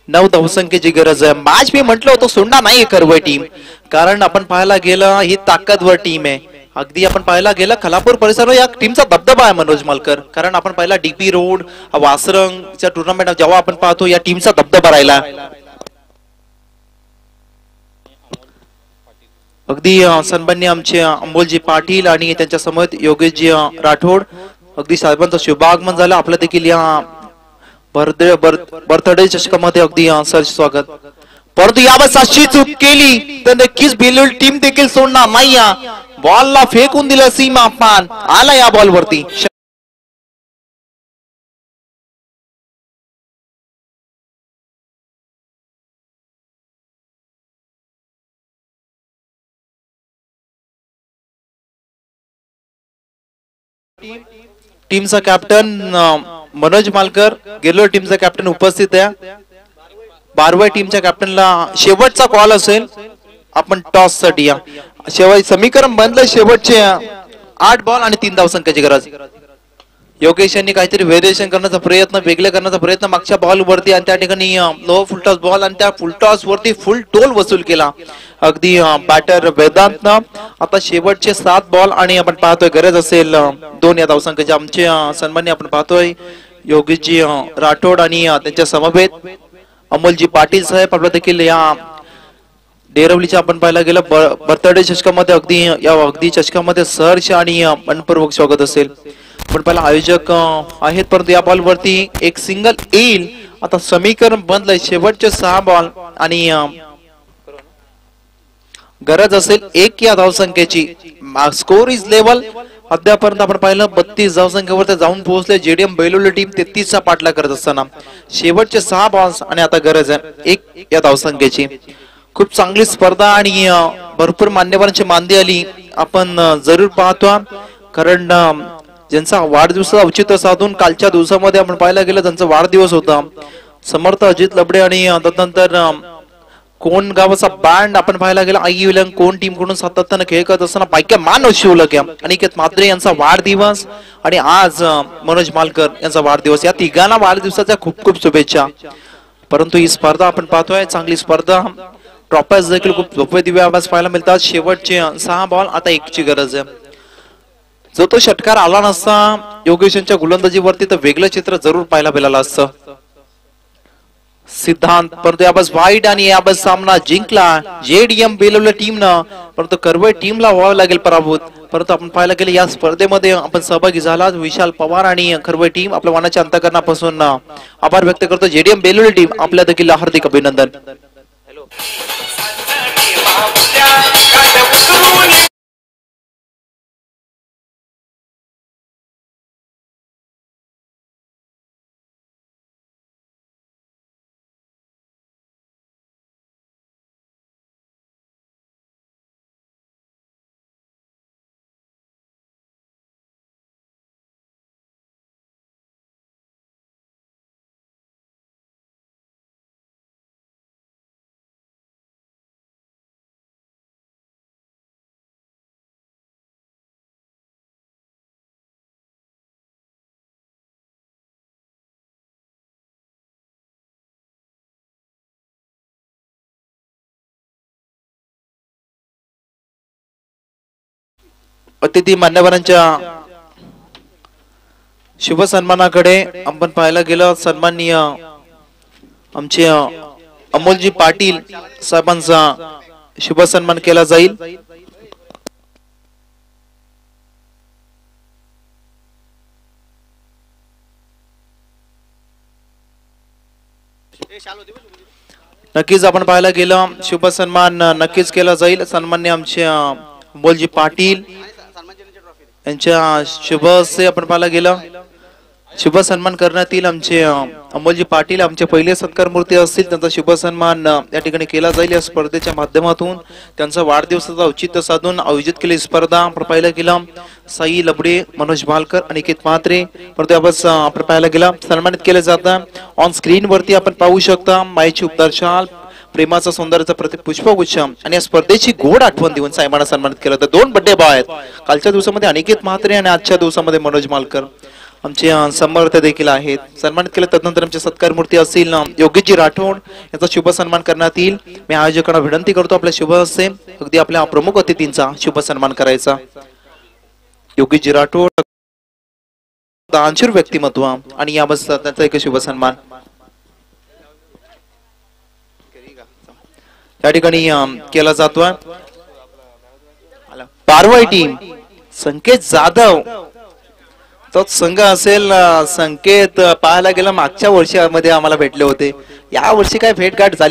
9 धावसंख्येची गरज आहे. मॅच मी म्हटलं होतं सोडणार नाही करवई टीम, कारण आपण पाहायला गेलं ही ताकदवर टीम आहे. अगदी आपण पाहायला गेलं खलापूर परिसरावर या टीमचा दबदबा आहे मनोज मालकर, कारण आपण पाहिला डीपी रोड वासरंगच्या टुर्नामेंट जेव्हा आपण पाहतो या टीमचा दबदबा राहिला. अगदी सन्मान्य आमचे अमोलजी पाटील आणि त्यांच्या समोर योगेशजी राठोड, अगदी साहेबांचं शुभागमन झालं. आपलं देखील या बर्थडे चषकामध्ये अगदी सर स्वागत. परंतु यावर सातशी चूक केली तर नक्कीच बेलवली टीम देखील सोडणार नाही. बॉलला फेकून दिलं सीमा पान आला या बॉल वरती. टीमचा कॅप्टन मनोज मालकर, गेलो टीमचा कॅप्टन उपस्थित आहे. बारवाई टीमच्या कॅप्टनला शेवटचा कॉल असेल, आपण टॉस साठी या. शेवट समीकरण बनलं, शेवटचे 8 बॉल आणि 3 धावसंख्येची गरज. योगेश यांनी काहीतरी व्हेरिएशन करण्याचा प्रयत्न, वेगळे करण्याचा प्रयत्न मागच्या बॉल वरती आणि त्या ठिकाणी लो फुलटॉस बॉल आणि त्या फुलटॉस वरती फुल टोल वसूल केला अगदी बॅटर वेदांत. आता शेवटचे 7 बॉल आणि आपण पाहतोय गरज असेल 2 या धावसंख्येची. आमचे सन्मान्य आपण पाहतोय योगेशजी राठोड आणि त्यांच्या समवेत अमोलजी पाटील साहेब आपलं देखील या डेरवलीच्या आपण पाहायला गेलं बर्थडे चषकामध्ये अगदी चषकामध्ये सहर्ष आणि मनपूर्वक स्वागत असेल. पण पहिला आयोजक आहेत, परंतु या बॉल वरती एक सिंगल येईल. आता समीकरण बनलंय, शेवटचे 6 बॉल आणि गरज असेल 1 या धावसंख्येची. Score is level. अद्यापर्यंत आपण पाहिलं 32 धावसंख्येवर जाऊन पोहोचले जेडीएम बेलवली टीम 33 चा पाठलाग करत असताना. शेवटचे 6 बॉल्स आणि आता गरज आहे 1 या धावसंख्येची. खूप चांगली स्पर्धा आणि भरपूर मान्यवरांची मांदी आली. आपण जरूर पाहतो, कारण ज्यांचा वाढदिवसाचं औचित्य साधून कालच्या दिवसामध्ये आपण पाहायला गेलं त्यांचा वाढदिवस होता. समर्थ अजित लबडे आणि त्यानंतर कोण गावाचा बँड आपण पाहायला गेला आई विलंग कोण टीम कडून सातत्यानं खेळ करत असताना बायक्या मान शिवलक अनिकेत म्हात्रे यांचा वाढदिवस आणि आज मनोज मालकर यांचा वाढदिवस. या तिघांना वाढदिवसाच्या खूप खूप शुभेच्छा. परंतु ही स्पर्धा आपण पाहतोय चांगली स्पर्धा. ट्रॉफीज देखील खूप झोपे दिवे आवाज पाहायला मिळतात. शेवटचे 6 बॉल आता 1 ची गरज आहे. जो तो षटकार आला नसता योगेशांच्या गोलंदाजीवरती तर वेगळं चित्र जरूर पाहायला मिळालं असतं. सिद्धांत, परंतु याबस वाईट आणि याबस सामना जिंकला जेडीएम बेलवली टीमनं. परंतु करवई टीमला व्हावं लागेल पराभूत. परंतु आपण पाहायला गेले या स्पर्धेमध्ये आपण सहभागी झाला विशाल पवार आणि खरवई टीम आपल्या मनाच्या अंतःकरणापासून आभार व्यक्त करतो. जेडीएम बेलवली टीम आपल्या देखील हार्दिक अभिनंदन. अतिथी मान्यवरांच्या शुभ सन्मानाकडे आपण पाहायला गेलो. सन्माननीय आमचे अमोलजी पाटील साहेबांचा शुभ सन्मान केला जाईल. नक्कीच आपण पाहायला गेलं शुभ सन्मान नक्कीच केला जाईल. सन्मान्य आमचे अमोलजी पाटील यांच्या शुभ हस्ते आपण पाहायला गेलं शुभ सन्मान करण्यात येईल. आमचे अमोलजी पाटील आमचे पहिले सत्कार मूर्ती असतील त्यांचा शुभ सन्मान या ठिकाणी केला जाईल. या स्पर्धेच्या माध्यमातून त्यांचा वाढदिवसाचा औचित्य साधून आयोजित केलेली स्पर्धा आपण पाहायला गेलं. साई लबडे, मनोज भालकर, अनिकेत म्हात्रे परत आपण पाहायला गेला सन्मानित केले जातात. ऑन स्क्रीन वरती आपण पाहू शकता मायेची उपदार शाल, प्रेमाचा सौंदर्याचा प्रतीक पुष्पगुच्छ आणि या स्पर्धेची गोड आठवण देऊन साहेबांना सन्मानित केलं. तर 2 बड्डे बॉय आहेत. कालच्या दिवसामध्ये अनिकेत म्हात्रे आणि आजच्या दिवसामध्ये मनोज मालकर आमचे समर्थ देखील आहेत सन्मानित केले. तदनंतर आमचे सत्कार मूर्ती असतील योगेशजी राठोड यांचा शुभ सन्मान करण्यात येईल. मी आयोजकांना विनंती करतो आपल्या शुभ हस्ते अगदी आपल्या प्रमुख अतिथींचा शुभ सन्मान करायचा. योगेशजी राठोड दानशूर व्यक्तिमत्व आणि याबद्दल त्यांचा एक शुभ सन्मान या ठिकाणी केला जातोय. पारवाई टीम संकेत जाधव तो संघ असेल. संकेत पाहायला गेला मागच्या वर्षामध्ये आम्हाला भेटले होते. या वर्षी काय भेटगाठ झाली